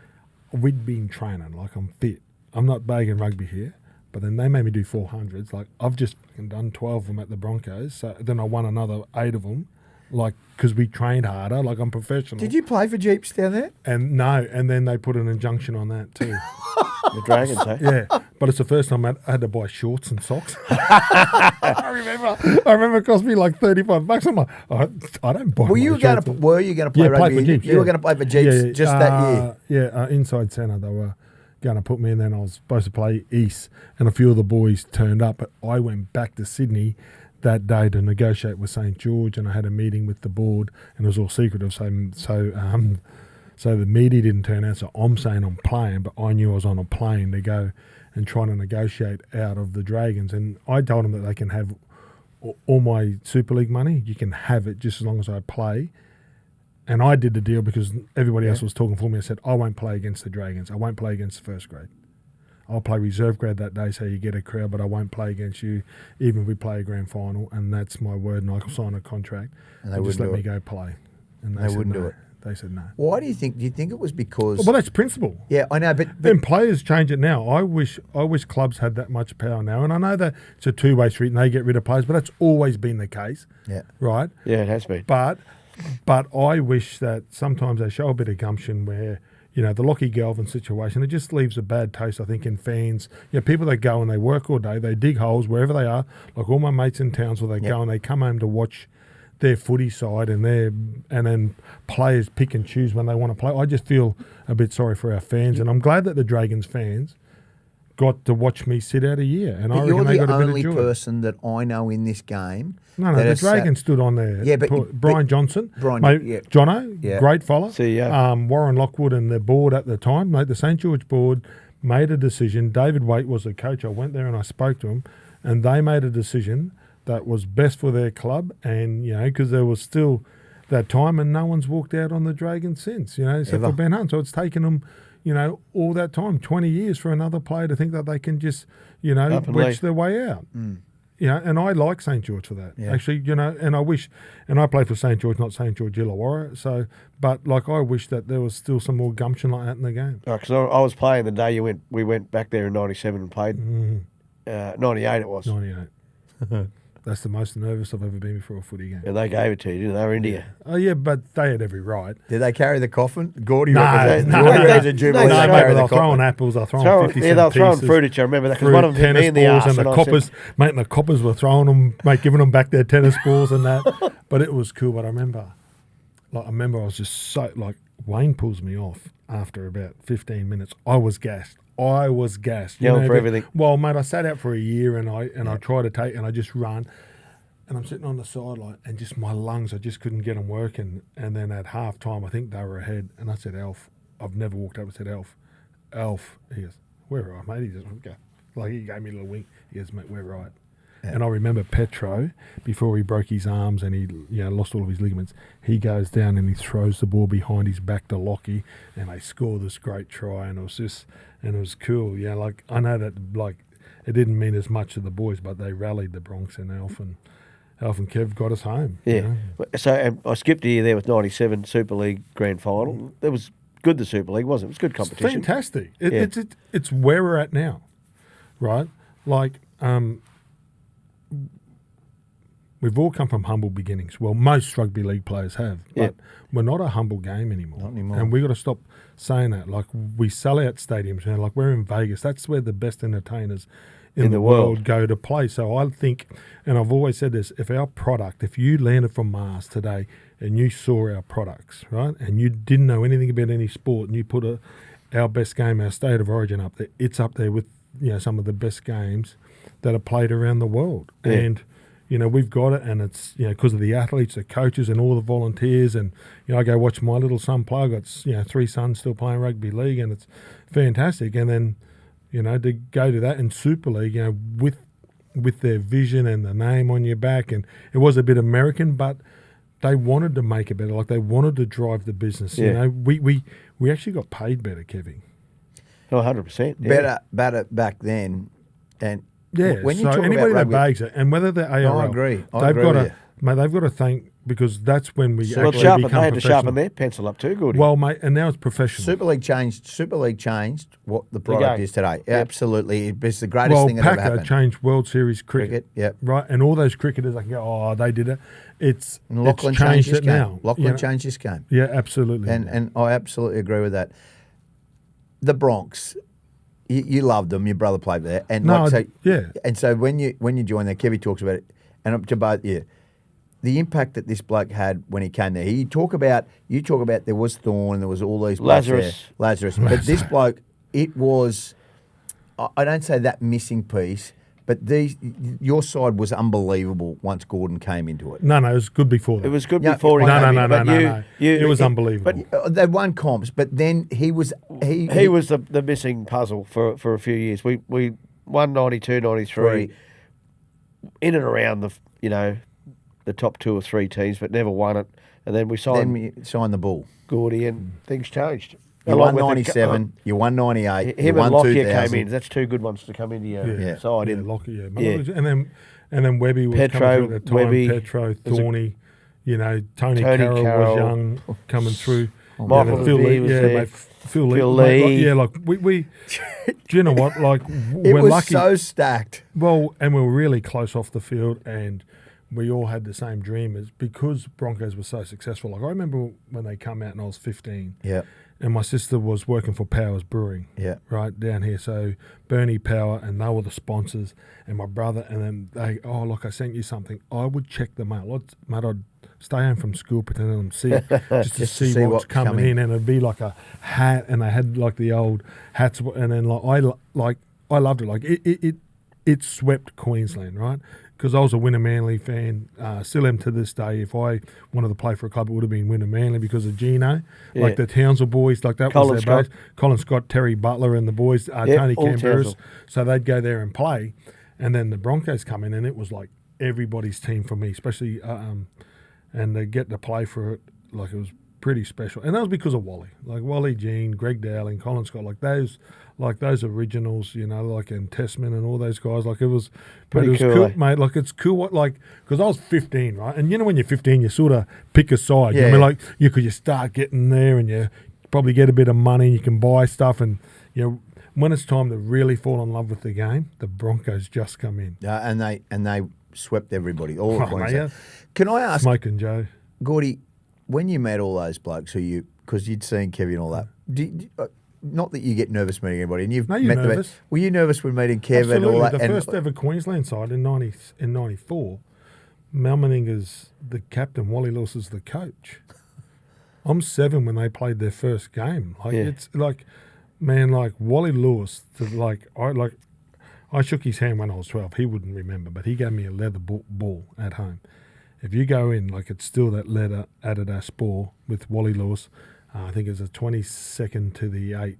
We'd been training, like I'm fit. I'm not bagging rugby here. But then they made me do 400s. Like, I've just done 12 of them at the Broncos. So then I won another 8 of them, like, because we trained harder. Like, I'm professional. Did you play for Jeeps down there? And no, and then they put an injunction on that too. The Dragons, eh? Yeah, but it's the first time I had to buy shorts and socks. I remember it cost me like $35. I'm like, I don't buy. Were you going to play rugby? For Jeeps, you were going to play for Jeeps just that year. Yeah, inside centre. They were going to put me in. Then I was supposed to play East, and a few of the boys turned up. But I went back to Sydney that day to negotiate with St George, and I had a meeting with the board, and it was all secretive. So the media didn't turn out. So I'm saying I'm playing, but I knew I was on a plane to go and try to negotiate out of the Dragons. And I told them that they can have all my Super League money. You can have it just as long as I play. And I did the deal because everybody else was talking for me. I said, I won't play against the Dragons. I won't play against the first grade. I'll play reserve grade that day so you get a crowd, but I won't play against you even if we play a grand final. And that's my word, and I'll sign a contract. And they just let me go play. And they wouldn't do it. They said no. Why do you think? Do you think it was because? Well, that's principle. Yeah, I know, but then players change it now. I wish clubs had that much power now, and I know that it's a two-way street, and they get rid of players, but that's always been the case. Yeah, right. Yeah, it has been. But I wish that sometimes they show a bit of gumption where, you know, the Lockie Galvin situation, it just leaves a bad taste, I think, in fans. You know, people that go and they work all day, they dig holes wherever they are. Like all my mates in towns where they go and they come home to watch their footy side, and then players pick and choose when they want to play. I just feel a bit sorry for our fans, and I'm glad that the Dragons fans got to watch me sit out a year. And I reckon they got a bit of joy. You're the only person that I know in this game. No, the Dragons stood on there. Yeah, but Brian Johnson, Jono, great fella. Warren Lockwood and the board at the time, the St George board made a decision. David Waite was the coach. I went there and I spoke to him, and they made a decision that was best for their club, and because there was still that time, and no one's walked out on the Dragons since, except for Ben Hunt. So it's taken them, all that time, 20 years, for another player to think that they can just, wedge their way out. And I like St George for that, actually, and I wish, and I play for St George, not St George Illawarra. So, but I wish that there was still some more gumption like that in the game. Because I was playing the day we went back there in '97 and played. 98 it was. 98. That's the most nervous I've ever been before a footy game. And they gave it to you, didn't they? They were India. Oh, yeah, but they had every right. Did they carry the coffin? Gordie represents a Jubilee. They were throwing apples, they were throwing 50 cent they were throwing pieces, fruit at you, I remember that. Because one of them hit me in the arse. And the coppers, mate, and the coppers were throwing them, giving them back their tennis balls and that. But it was cool. But I remember I was just so, Wayne pulls me off after about 15 minutes. I was gassed. Yelling for everything. Well, mate, I sat out for a year and I tried to take, and I just run. And I'm sitting on the sideline, and just my lungs, I just couldn't get them working. And then at half time, I think they were ahead. And I said, Alf, I've never walked up and said, Alf. He goes, we're right, mate. He just, okay. He gave me a little wink. He goes, mate, we're right. Yeah. And I remember Petro, before he broke his arms and he lost all of his ligaments, he goes down and he throws the ball behind his back to Lockie, and they score this great try. And it was cool. I know that, it didn't mean as much to the boys, but they rallied the Bronx, and Alf and Kev got us home. Yeah. So I skipped a year there with '97 Super League Grand Final. It was good, the Super League, wasn't it? It was good competition. It's fantastic. It's where we're at now, right? We've all come from humble beginnings. Well, most rugby league players have, but we're not a humble game anymore. Not anymore. And we got to stop saying that. We sell out stadiums now. We're in Vegas. That's where the best entertainers in the world go to play. So I think, and I've always said this, if you landed from Mars today and you saw our products, right, and you didn't know anything about any sport, and you put our best game, our State of Origin up there, it's up there with some of the best games that are played around the world. Yeah. And we've got it, and it's because of the athletes, the coaches, and all the volunteers. And I go watch my little son play. I've got 3 sons still playing rugby league, and it's fantastic. And then to go to that in Super League, with their vision and the name on your back, and it was a bit American, but they wanted to make it better. They wanted to drive the business. Yeah. We actually got paid better, Kevie. Oh, 100%. Better back then, and Yeah, When you so talk anybody about that bags it, and whether they're ARL, I agree. they've got to, mate, they've got to thank, because that's when we Well, actually they become had to professional. sharpen their pencil up too, Gordie. Well, mate, and now it's professional. Super League changed what the product game. is today. Yep. Absolutely. It's the greatest thing that ever Packer happened. changed World Series cricket. Yep. Right, and all those cricketers, I can go, oh, they did it. It's Lachlan it's changed changed this it game. now. Lachlan changed this game. Yeah, absolutely. And I absolutely agree with that. The Bronx, you loved them. Your brother played there, and And so when you join there, Kevie talks about it, and up to both the impact that this bloke had when he came there. You talk about there was Thorne and there was all these blokes Lazarus. there. But this bloke, it was. I don't say that missing piece. But your side was unbelievable once Gorden came into it. No, it was good before that. It was good before he came in. No. It was unbelievable. But they won comps, but then he was the missing puzzle for a few years. We won 92, 93, in and around the top 2 or 3 teams, but never won it. And then we signed the Bull. Gordie, and things changed. You won 97, you won 98, him you won and Lockyer 2000. came in. That's 2 good ones to come into your side. Yeah, Lockyer, yeah. And then Webby was coming through at the time. Webby, Petro, Thorny, Tony Carroll was young coming through. Michael Phil Lee was there. Phil Lee. Mate, we do you know what? Like, it we're was lucky. so stacked. Well, and we were really close off the field, and we all had the same dream. Is because Broncos were so successful. Like, I remember when they come out and I was 15. Yeah. And my sister was working for Powers Brewing, right down here. So Bernie Power, and they were the sponsors, and my brother, and then they, look, I sent you something. I would check the mail. I'd stay home from school, pretending to see it, just to see what's coming in, and it'd be like a hat, and they had like the old hats, and then I loved it. Like it swept Queensland, right? Because I was a Winner Manly fan, still am to this day. If I wanted to play for a club, it would have been Winner Manly because of Gino. Yeah. Like the Townsville boys, like that was their base. Colin Scott, Terry Butler and the boys, Tony Camberas. So they'd go there and play. And then the Broncos come in, and it was like everybody's team for me, especially, and they get to play for it, like it was pretty special. And that was because of Wally. Like Wally Jean, Greg Dowling, Colin Scott, like those originals, like and Testman and all those guys. Like it was pretty cool, mate. Like it's cool, because I was 15, right? And when you're 15, you sort of pick a side. Yeah. I mean, like you start getting there, and you probably get a bit of money, and you can buy stuff, and when it's time to really fall in love with the game, the Broncos just come in. And they swept everybody. All of Queensland. Yeah. Can I ask, Smoke and Joe, Gordie, when you met all those blokes because you'd seen Kevie and all that, not that you get nervous meeting anybody, and you've met nervous. Were you nervous when meeting Kevie and all that? The first ever Queensland side in 94, Mal Meninga's the captain, Wally Lewis is the coach. I'm 7 when they played their first game. It's like, man, like Wally Lewis, I shook his hand when I was 12. He wouldn't remember, but he gave me a leather ball at home. If you go in, it's still that leather Adidas ball with Wally Lewis. I think it's the 22nd to the 8th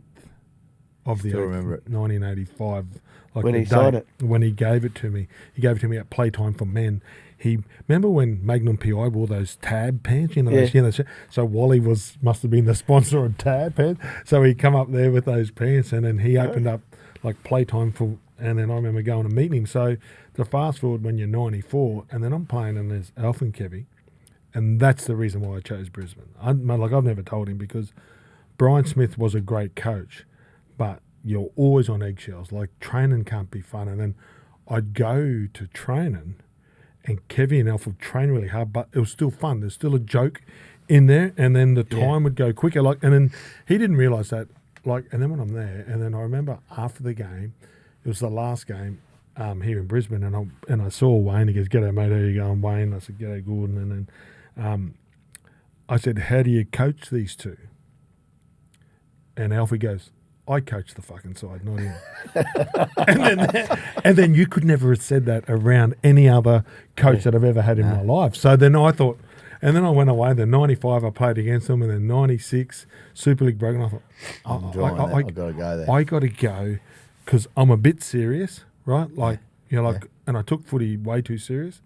of the 8th, 1985. When he signed it. When he gave it to me. He gave it to me at Playtime for Men. Remember when Magnum PI wore those Tab pants? So Wally must have been the sponsor of Tab pants. So he come up there with those pants, and then he opened up Playtime and then I remember going and meeting him. So to fast forward when you're 94, and then I'm playing and there's Alfie and Kevie. And that's the reason why I chose Brisbane. I've never told him, because Brian Smith was a great coach, but you're always on eggshells. Like, training can't be fun. And then I'd go to training, and Kevie and Alf would train really hard, but it was still fun. There's still a joke in there, and then the time would go quicker. And then he didn't realise that. And then when I'm there, and then I remember after the game, it was the last game here in Brisbane, and I saw Wayne. He goes, "G'day, mate, how you going, Wayne?" I said, "G'day, Gordon." And then I said, "How do you coach these two?" And Alfie goes, "I coach the fucking side, not him." and then you could never have said that around any other coach that I've ever had in my life. So then I thought, and then I went away. Then 95 I played against them, and then 96 Super League broke. And I thought, I've got to go there. I got to go because I'm a bit serious, right? And I took footy way too serious.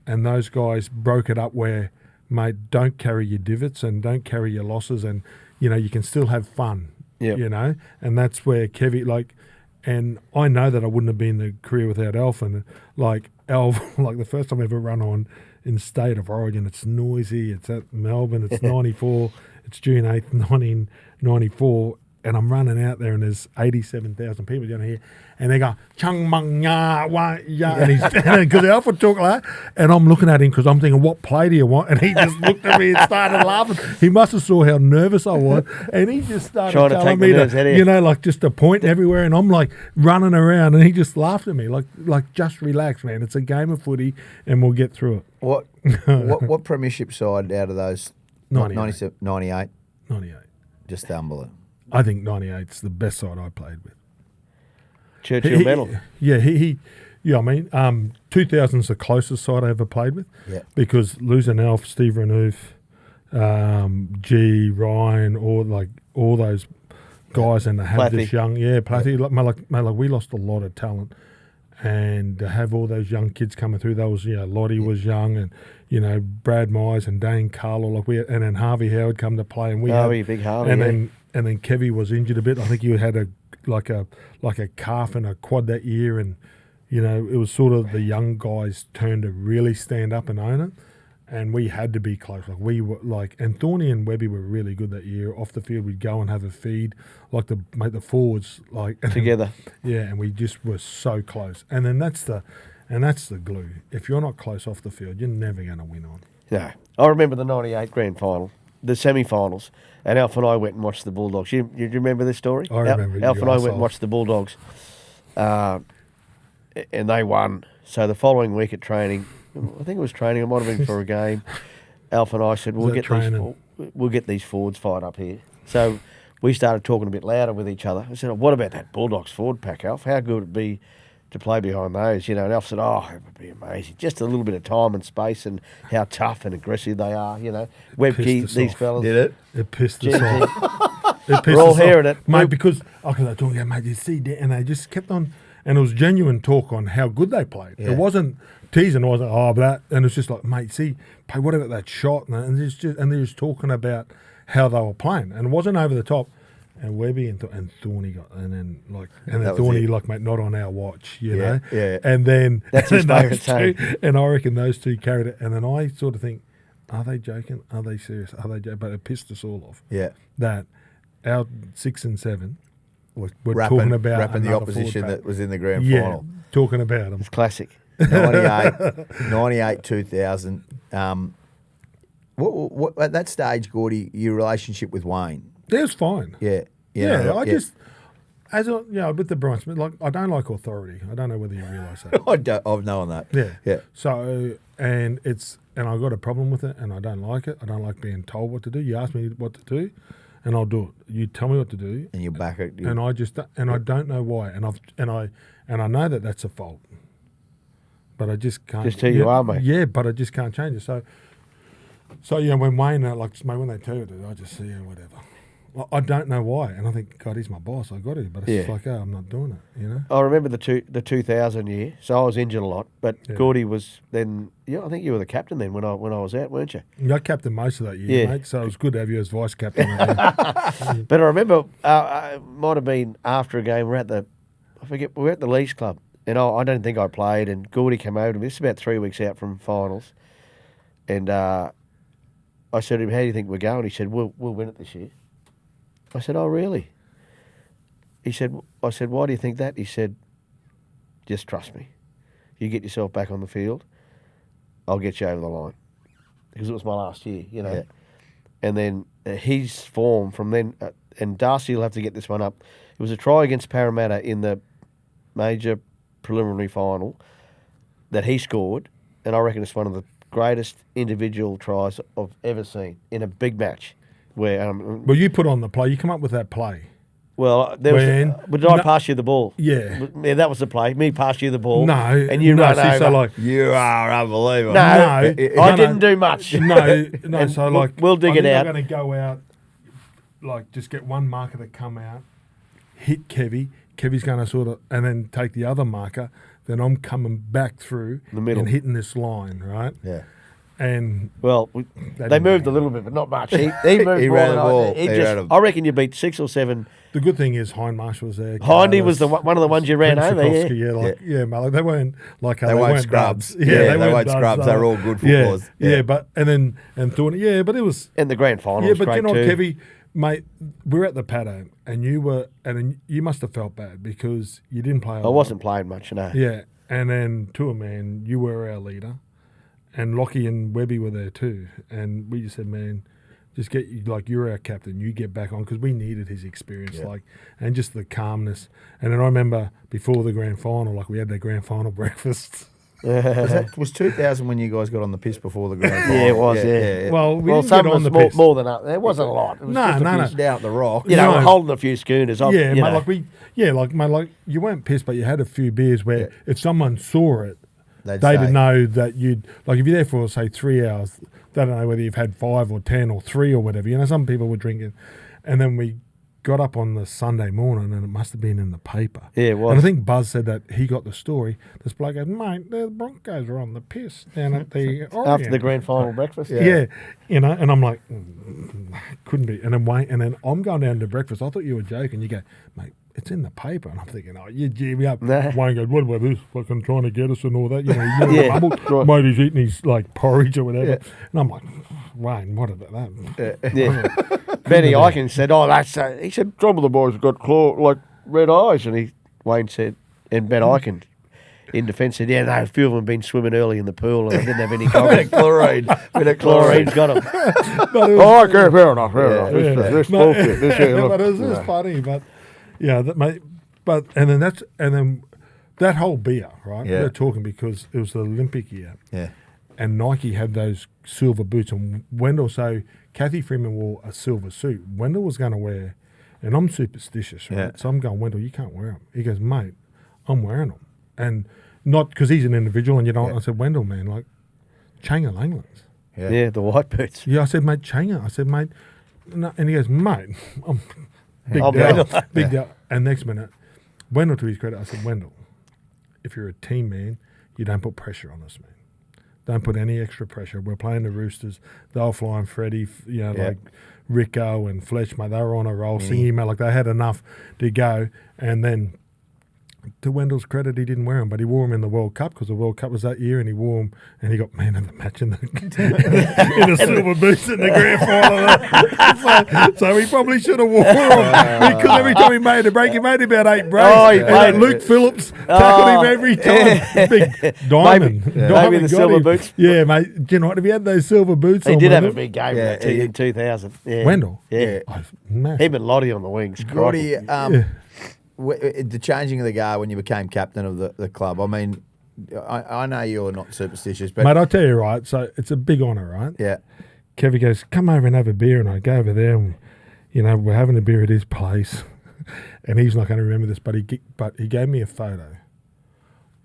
And those guys broke it up where, mate, don't carry your divots and don't carry your losses, and you can still have fun. Yep. And that's where Kevie, And I know that I wouldn't have been the career without Alf. And like Alf, like the first time I ever run on in State of Origin, it's noisy. It's at Melbourne. It's 94. It's June 8th, 1994. And I'm running out there and there's 87,000 people down here. And they go, chung mung ya, wa ya. And he's, because Alf would talk like that. And I'm looking at him because I'm thinking, what play do you want? And he just looked at me and started laughing. He must have saw how nervous I was. And he just started trying to telling take me the nerves out of you. you know, like just to point everywhere. And I'm like running around and he just laughed at me. Like just relax, man. It's a game of footy and we'll get through it. What premiership side out of those? 98. 98? 98. Just unbelievable. I think 98's the best side I played with. Churchill medal. Yeah, I mean, 2000's the closest side I ever played with. Yeah. Because losing Alf, Steve Renouf, G, Ryan, all those guys, and to have this young, Platty, like we lost a lot of talent, and to have all those young kids coming through, Lottie was young, and Brad Myers and Dane Carlo, and then Harvey Howard come to play, and big Harvey, and then Kevvie was injured a bit. I think he had a calf and a quad that year, and it was sort of the young guys' turn to really stand up and own it, and we had to be close. Like we were and Thorny and Webby were really good that year. Off the field, we'd go and have a feed, like to make the forwards together. And we just were so close. And then that's the glue. If you're not close off the field, you're never going to win on. No, I remember the '98 grand final, the semi-finals, and Alf and I went and watched the Bulldogs. You remember this story? I remember. Alf and I went and watched the Bulldogs, and they won. So the following week at training, I think it was training. It might have been for a game. Alf and I said, we'll get these forwards fired up here. So we started talking a bit louder with each other. I said, what about that Bulldogs forward pack, Alf? How good would it be to play behind those? And Alf said, it would be amazing. Just a little bit of time and space and how tough and aggressive they are, Webkey, these fellas. Did it? It pissed us off. We're all hearing it. Mate, because I was talking, mate, you see that? And they just kept on, and it was genuine talk on how good they played. Yeah. It wasn't teasing, it wasn't, but and it's just like, mate, see, what about that shot? And they're just talking about how they were playing. And it wasn't over the top. And Webby and Thorny got, and then Thorny, mate, not on our watch, you know? Yeah. And then that's his favourite saying. And I reckon those two carried it. And then I sort of think, are they joking? Are they serious? Are they joking? But it pissed us all off. Yeah. That our 6 and 7 were rapping, talking about rapping the opposition that was in the grand final. Talking about them. It's classic. 98, 2000. What at that stage, Gordie, your relationship with Wayne? It was fine. Yeah. Just, with the Bryants, I don't like authority. I don't know whether you realise that. I've known that. Yeah. So, and I got a problem with it, and I don't like it. I don't like being told what to do. You ask me what to do, and I'll do it. You tell me what to do, and you back it. And I don't know why, and I know that that's a fault, but I just can't. Just who you are, mate. Yeah, but I just can't change it. So when Wayne, when they tell you to, I just say, whatever. I don't know why, and I think, God, he's my boss. I got to, but it's like, I'm not doing it. I remember the 2000 year, so I was injured a lot. But Gordie was then. I think you were the captain then when I was out, weren't you? I captained most of that year, mate. So it was good to have you as vice captain. But I remember, it might have been after a game. We're at the Leagues Club, and I don't think I played. And Gordie came over to me. This is about 3 weeks out from finals, and I said to him, "How do you think we're going?" He said, "We'll win it this year." I said, "Oh, really?" I said, "Why do you think that?" He said, "Just trust me. You get yourself back on the field, I'll get you over the line." Because it was my last year, Yeah. And then his form from then, and Darcy will have to get this one up. It was a try against Parramatta in the major preliminary final that he scored, and I reckon it's one of the greatest individual tries I've ever seen in a big match. Where well, you put on the play. You come up with that play. Well, but did I pass you the ball? Yeah, that was the play. Me pass you the ball. No, and you run over. So you are unbelievable. No, I didn't do much. No. So we'll dig it out. I'm going to go out, just get one marker to come out, hit Kevvie. Kevvie's going to and then take the other marker. Then I'm coming back through the middle and hitting this line, right? Yeah. And Well, they moved a little bit, but not much. He moved He more ran than the I- ball. he He just- ran a- I reckon you beat 6 or 7. the good thing is Hindmarsh was there. Hindy was Carlos, one of the ones you ran over, Mate, like, they weren't like They weren't weren't scrubs. duds. They weren't duds, scrubs. They were all good Yeah, footballers. yeah, but and Thorny, but it was In the grand final, yeah, was but great you know what, too. Kevie, mate, we were at the paddock and you must have felt bad because you didn't play. I wasn't playing much, no. Yeah, and then man, you were our leader, and Lockie and Webby were there too, and we just said, man, just get you, like, you're our captain, you get back on, because we needed his experience, and just the calmness. And then I remember before the grand final, like, we had the grand final breakfast. Was 2000 when you guys got on the piss before the grand final? Yeah, it was, yeah. Well, we didn't some get of on the us piss. more than up. There wasn't a lot. It was just a few, Down the rock. You know, No. holding a few schooners. Yeah, you mate, know. like you weren't pissed, but you had a few beers where if someone saw it, They'd they'd say. know that you'd, like, if you're there for, say, 3 hours, they don't know whether you've had 5 or 10 or 3 or whatever. You know, some people were drinking. And then we got up on the Sunday morning and it must have been in the paper. Yeah, it was. And I think Buzz said that he got the story. This bloke goes, mate, the Broncos are on the piss down at the After Orient." the grand final breakfast. Yeah, you know, and I'm like, couldn't be. And then I'm going down to breakfast. I thought you were joking. You go, mate, it's in the paper. And I'm thinking, oh, you gee me up. Nah. Wayne goes, what about this? Fucking trying to get us and all that. You know, Yeah, right. mate, he's eating his, like, porridge or whatever. And I'm like, Wayne, what about that? Yeah. Benny Eichen said, "Oh, that's." He said, "Some of the boys have got like red eyes," and Wayne said, and Ben Eichen, in defence, said, "Yeah, no, a few of them have been swimming early in the pool and they didn't have any Bit of chlorine's got them." But it was, Oh, okay, fair enough. This No, bullshit. This here, look. but it was funny. But yeah, that mate. But and then that whole beer, right? Yeah. We're talking because it was the Olympic year. Yeah. And Nike had those silver boots, and Wendell. So Kathy Freeman wore a silver suit. Wendell was going to wear, and I'm superstitious, right? Yeah. So I'm going, Wendell, you can't wear them. He goes, mate, I'm wearing them, and not because he's an individual, and you know. Yeah. I said, Wendell, man, like Changa Langlands. Yeah, the white boots. Yeah, I said, mate, Changa. I said, mate, no. And he goes, mate, I'm big I'm deal, Wendell. big deal. And next minute, Wendell, to his credit, I said, Wendell, if you're a team man, you don't put pressure on us, man. Don't put any extra pressure. We're playing the Roosters. They'll fly and Freddie, you know, like Rico and Fletch, mate. They were on a roll singing, mate. Like, they had enough to go. And then, to Wendell's credit, he didn't wear them, but he wore them in the World Cup because the World Cup was that year, and he wore them, and he got man of the match in the in the silver boots in the grand final. So he probably should have worn them because every time he made a break, he made about 8 breaks. Oh, he And made Luke Phillips tackled him every time. Big diamond. Maybe Diamond the got silver him. boots. Yeah, mate. Do you know what? If he had those silver boots He on, did have a Wendell- big game Yeah, in 2000. Yeah. Wendell? Yeah. Oh, massive. Him and Lottie on the wings. Gordie, crikey. the changing of the guard when you became captain of the club. I mean, I know you're not superstitious, but Mate, I'll tell you, right, so it's a big honour, right? yeah, Kevie goes, come over and have a beer, and I go over there, and, you know, we're having a beer at his place, and he's not going to remember this, but he gave me a photo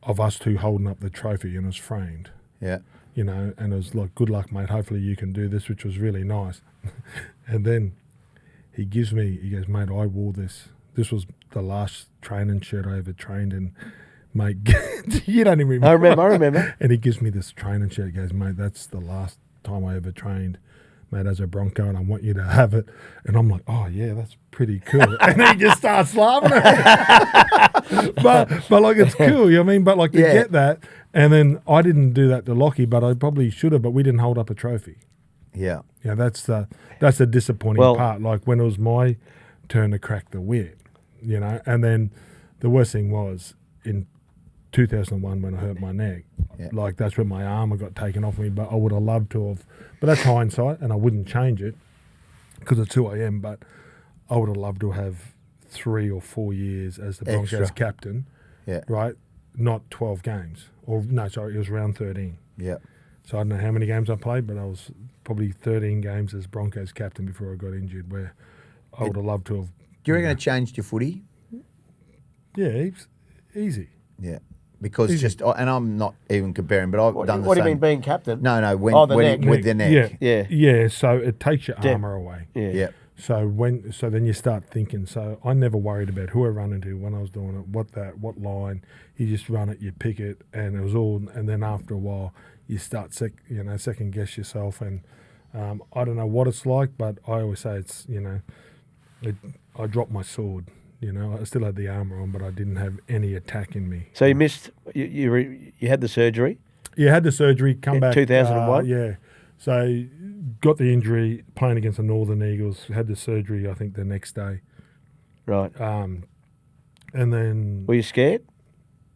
of us two holding up the trophy, and it was framed, yeah, you know, and it was like, good luck, mate, hopefully you can do this, which was really nice. And then he goes, mate, I wore this. This was the last training shirt I ever trained in. Mate, you don't even remember. I remember. And he gives me this training shirt. He goes, mate, that's the last time I ever trained, mate, as a Bronco, and I want you to have it. And I'm like, oh, yeah, that's pretty cool. And he just starts laughing at me. but like, it's cool, you know what I mean? But, like, to get that, and then I didn't do that to Lockie, but I probably should have, but we didn't hold up a trophy. yeah. Yeah, that's the disappointing part. Like, when it was my turn to crack the whip, you know. And then the worst thing was in 2001 when I hurt my neck. Yeah. Like, that's when my arm got taken off me. But I would have loved to have. But that's hindsight, and I wouldn't change it because it's who I am. But I would have loved to have 3 or 4 years as the Broncos Extra. captain. Yeah. Right, not 12 games. Or no, sorry, it was round 13. Yeah. So I don't know how many games I played, but I was probably 13 games as Broncos captain before I got injured, where I would have loved to have. Do you reckon it changed your footy? Yeah, easy. Yeah. Because Easy. just, and I'm not even comparing, but I've done the What do same. you mean being captain? No, the when neck. with the neck. Yeah. So it takes your Yeah. armour away. Yeah. Yeah. So then you start thinking. So I never worried about who I run into when I was doing it, what line. You just run it, you pick it, and it was all. And then after a while, you start second guess yourself, and I don't know what it's like, but I always say it's I dropped my sword. I still had the armour on, but I didn't have any attack in me. So you missed. You had the surgery. Yeah, had the surgery. Come back 2001. Yeah, so got the injury playing against the Northern Eagles. Had the surgery, I think, the next day. Right. And then Were you scared?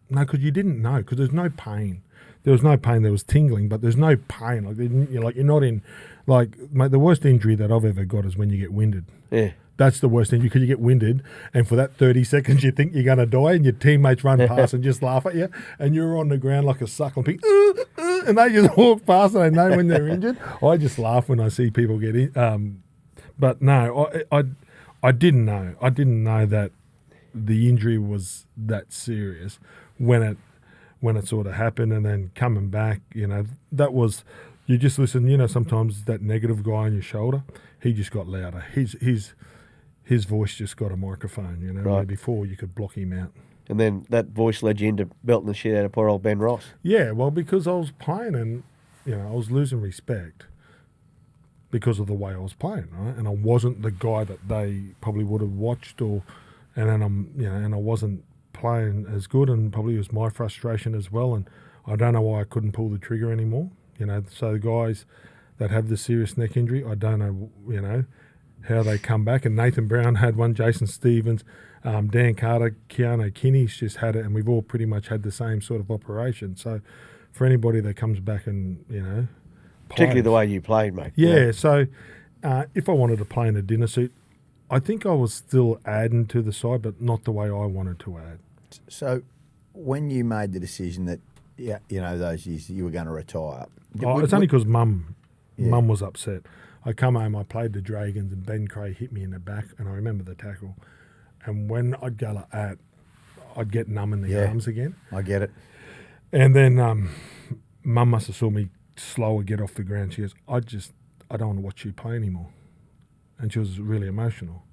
no, because you didn't know, because there's no pain. There was no pain. There was tingling, but there's no pain. You're not in. Mate, the worst injury that I've ever got is when you get winded. Yeah. That's the worst injury, because you get winded, and for that 30 seconds you think you're going to die, and your teammates run past and just laugh at you, and you're on the ground like a suckling pig, and they just walk past and they know when they're injured. I just laugh when I see people get in. But no, I didn't know. I didn't know that the injury was that serious when it sort of happened, and then coming back, that was. You just listen, sometimes that negative guy on your shoulder, he just got louder. His voice just got a microphone, Right. where before you could block him out. And then that voice led you into belting the shit out of poor old Ben Ross. Yeah, well, because I was playing, and I was losing respect because of the way I was playing, right? And I wasn't the guy that they probably would have watched, and I wasn't playing as good, and probably it was my frustration as well. And I don't know why I couldn't pull the trigger anymore. So the guys that have the serious neck injury, I don't know, how they come back. And Nathan Brown had one, Jason Stevens, Dan Carter, Keanu Kinney's just had it, and we've all pretty much had the same sort of operation. So for anybody that comes back and, Particularly plays, the way you played, mate. Yeah, so if I wanted to play in a dinner suit, I think I was still adding to the side, but not the way I wanted to add. So when you made the decision that, those years you were going to retire. It's only because Mum was upset. I come home, I played the Dragons, and Ben Cray hit me in the back, and I remember the tackle. And when I'd go like that, I'd get numb in the arms again. I get it. And then Mum must have saw me slower get off the ground. She goes, I don't want to watch you play anymore. And she was really emotional.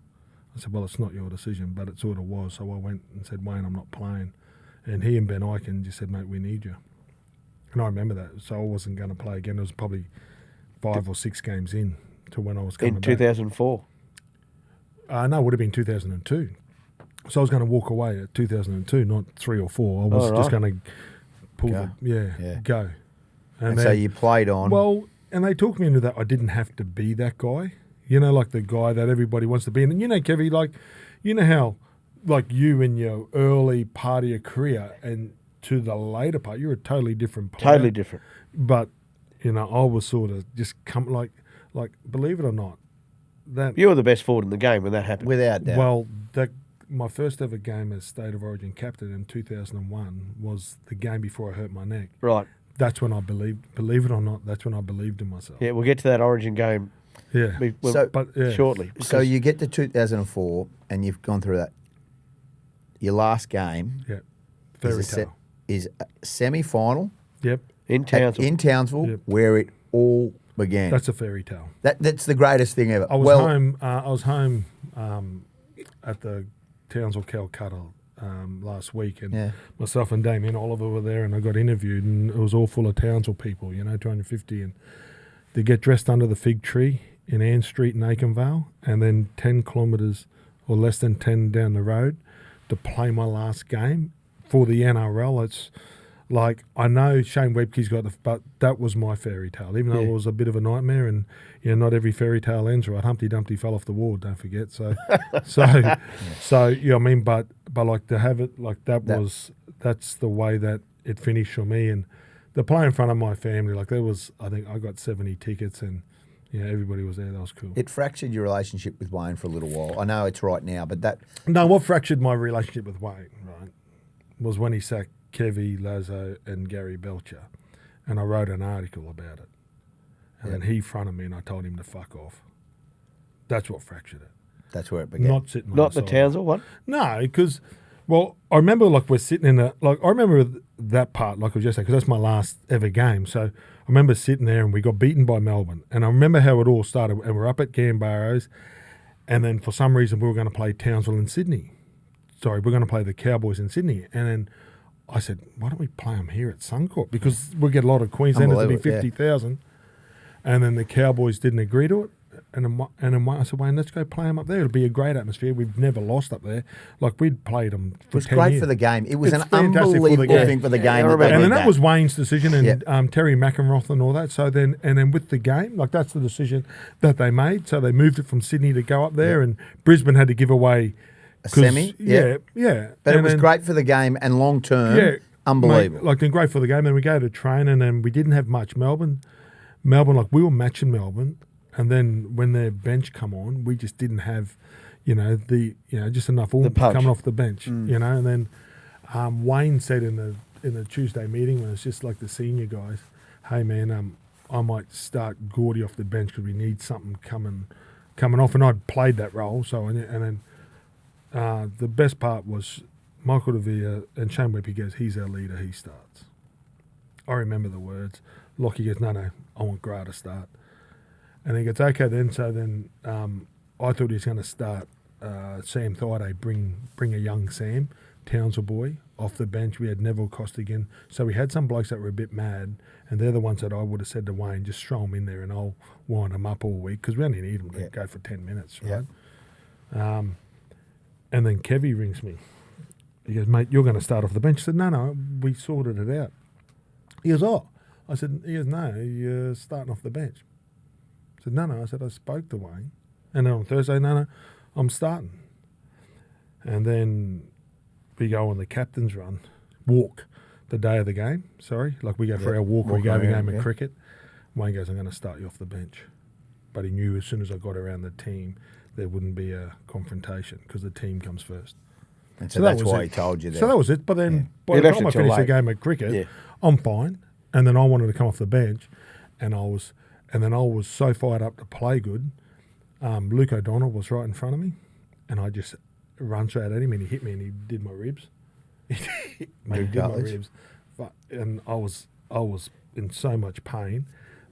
I said, well, it's not your decision, but it sort of was. So I went and said, Wayne, I'm not playing. And he and Ben Eichen just said, mate, we need you. And I remember that. So I wasn't going to play again. It was probably 5 or 6 games in to when I was coming back. In 2004? No, it would have been 2002. So I was going to walk away at 2002, not 3 or 4. I was just going to pull go. And so you played on. Well, and they talked me into that. I didn't have to be that guy. Like the guy that everybody wants to be. And Kevvie, how, you in your early part of your career and to the later part, you're a totally different player. Totally different. But, I was sort of just believe it or not, that You were the best forward in the game when that happened. Without doubt. well, my first ever game as State of Origin captain in 2001 was the game before I hurt my neck. Right. That's when I believe it or not, that's when I believed in myself. Yeah, we'll get to that Origin game Yeah. shortly. So you get to 2004 and you've gone through that. Your last game Yeah. Fairy tale. is a semi-final Yep. In Townsville. in Townsville, Yep. where it all began. That's a fairy tale. That's the greatest thing ever. I was home at the Townsville Calcutta last week, and myself and Damien Oliver were there, and I got interviewed, and it was all full of Townsville people, 250, and they get dressed under the fig tree in Ann Street in Aikenvale, and then 10 kilometres or less than 10 down the road to play my last game for the NRL. It's I know Shane Webke's got but that was my fairy tale, even though it was a bit of a nightmare, and not every fairy tale ends right. Humpty Dumpty fell off the wall, don't forget. So but to have it that's the way that it finished for me, and to play in front of my family, I think I got 70 tickets, and everybody was there. That was cool. It fractured your relationship with Wayne for a little while. I know it's right now, but that... No, what fractured my relationship with Wayne, right, was when he sacked Kevvie, Lazo and Gary Belcher, and I wrote an article about it. And then he fronted me and I told him to fuck off. That's what fractured it. That's where it began. Not sitting on Not the the side. Townsville one? No, because, I remember we're sitting in I remember that part, like I was just saying, because that's my last ever game. So I remember sitting there and we got beaten by Melbourne. And I remember how it all started. And we're up at Gambarrows, and then for some reason we were going to play Townsville in Sydney. Sorry, we're going to play the Cowboys in Sydney. And then I said, why don't we play them here at Suncorp? Because we get a lot of Queenslanders to be 50,000. And then the Cowboys didn't agree to it. And then I said, Wayne, let's go play them up there. It'll be a great atmosphere. We've never lost up there. Like, we'd played them for 10 years. It was great for the game. It was an unbelievable thing for the game. And then that was Wayne's decision and Terry McEnroth and all that. So then, and then with the game, like, that's the decision that they made. So they moved it from Sydney to go up there, and Brisbane had to give away a semi. Yeah. But it was great for the game and long term. Yeah, unbelievable. Then great for the game. Then we go to train, and then we didn't have much. Melbourne, like, we were matching Melbourne. And then when their bench come on, we just didn't have, just enough oomph coming off the bench, And then Wayne said in the Tuesday meeting, when it's just like the senior guys, hey man, I might start Gordie off the bench because we need something coming off. And I'd played that role. So and then the best part was Michael DeVere and Shane Webby goes, he's our leader, he starts. I remember the words. Lockie goes, no, I want Gra to start. And he goes, okay then. So then I thought he was going to start Sam Thaiday, bring a young Sam, Townsville boy, off the bench. We had Neville Costigan. So we had some blokes that were a bit mad, and they're the ones that I would have said to Wayne, just throw them in there and I'll wind them up all week, because we only need them to go for 10 minutes, right? And then Kevvie rings me. He goes, mate, you're going to start off the bench. I said, no, we sorted it out. He goes, oh. I said, no, you're starting off the bench. I said, no. I said, I spoke to Wayne. And then on Thursday, no, I'm starting. And then we go on the captain's walk the day of the game, Like, we go for our walk, we go have a game of cricket. Wayne goes, I'm going to start you off the bench. But he knew as soon as I got around the team, there wouldn't be a confrontation because the team comes first. And so that's why he told you that. So that was it. But then by the time I finished the game of cricket, I'm fine. And then I wanted to come off the bench, and I was so fired up to play good. Luke O'Donnell was right in front of me, and I just run straight at him, and he hit me, and he did my ribs. He did my ribs, and I was in so much pain.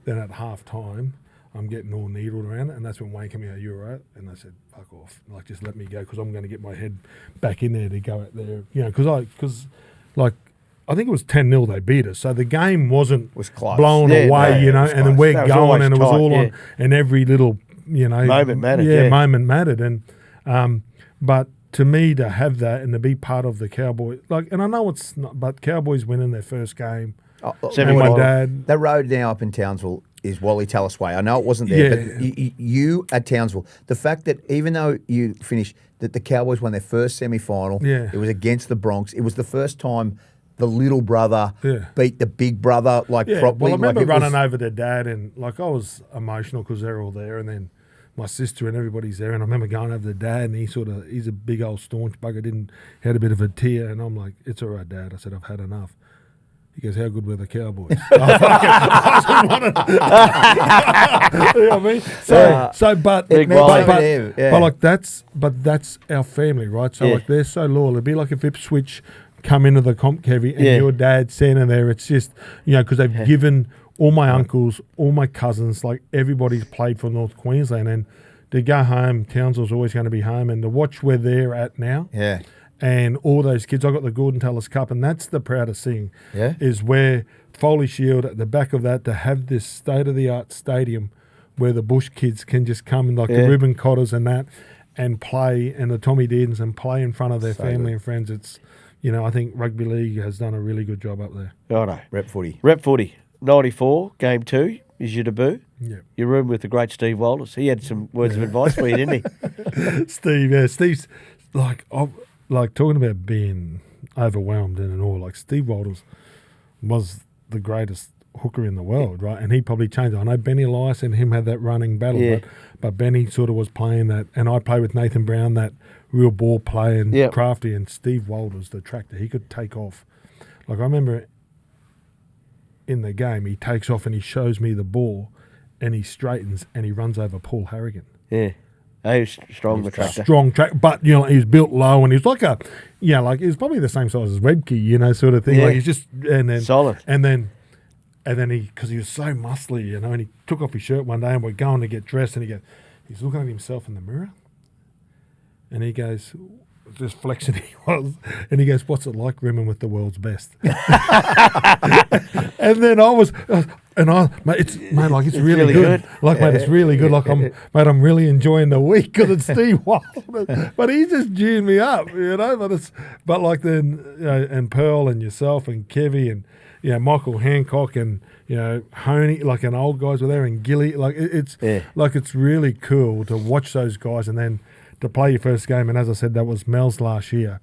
Then at half time, I'm getting all needled around it, and that's when Wayne came out, you all right? And I said, fuck off, like, just let me go, because I'm going to get my head back in there to go out there, because I think it was 10-0 they beat us. So the game was close. Blown away, and then we're going, and it was all on, and every little, moment mattered. Moment mattered. And but to me, to have that and to be part of the Cowboys, and I know it's not, but Cowboys winning their first game. And my dad. The road now up in Townsville is Wally Tallis Way. I know it wasn't there, but you at Townsville, the fact that even though you finished, that the Cowboys won their first semi-final, it was against the Bronx. It was the first time the little brother beat the big brother properly. Well, I remember running over to Dad, and I was emotional because they're all there, and then my sister and everybody's there, and I remember going over to Dad, and he's a big old staunch bugger, had a bit of a tear, and I'm like, it's all right, Dad. I said, I've had enough. He goes, how good were the Cowboys? You know what I mean? But that's our family, right? So they're so loyal. It'd be like if Ipswich come into the comp, Kevie, and your dad's standing there. It's just, because they've given all my uncles, all my cousins, like everybody's played for North Queensland, and to go home, Townsville's always going to be home, and to watch where they're at now. Yeah. And all those kids, I got the Gorden Tallis Cup, and that's the proudest thing. Is where Foley Shield at the back of that, to have this state-of-the-art stadium where the bush kids can just come, and the Reuben Cotters and that, and play, and the Tommy Deardens, and play in front of their family and friends. It's, I think rugby league has done a really good job up there. Righto. Rep footy. 94, game 2 is your debut. Yeah. Your room with the great Steve Walters. He had some words of advice for you, didn't he? Steve's like talking about being overwhelmed and all. Like, Steve Walters was the greatest hooker in the world, right? And he probably changed it. I know Benny Elias and him had that running battle, but Benny sort of was playing that, and I played with Nathan Brown, that real ball play, and crafty, and Steve Walters, the tractor. He could take off. Like, I remember in the game, he takes off and he shows me the ball, and he straightens and he runs over Paul Harrigan. Yeah. He was strong, the tractor. Strong track, but he was built low, and he was like he was probably the same size as Webke, sort of thing. Yeah. Like, he's just, and then solid, and then because he was so muscly, and he took off his shirt one day, and we're going to get dressed, and he's looking at himself in the mirror, and he goes, just flexing he was. And he goes, what's it like rimming with the world's best? And then mate, it's really good. Like, mate, it's really good. Like, I'm really enjoying the week because it's Steve Wilder. But he's just gearing me up, But like then, and Pearl and yourself and Kevie and, Michael Hancock and, Honey, like, and old guys were there and Gilly. Like, it's really cool to watch those guys and then to play your first game. And as I said, that was Mel's last year.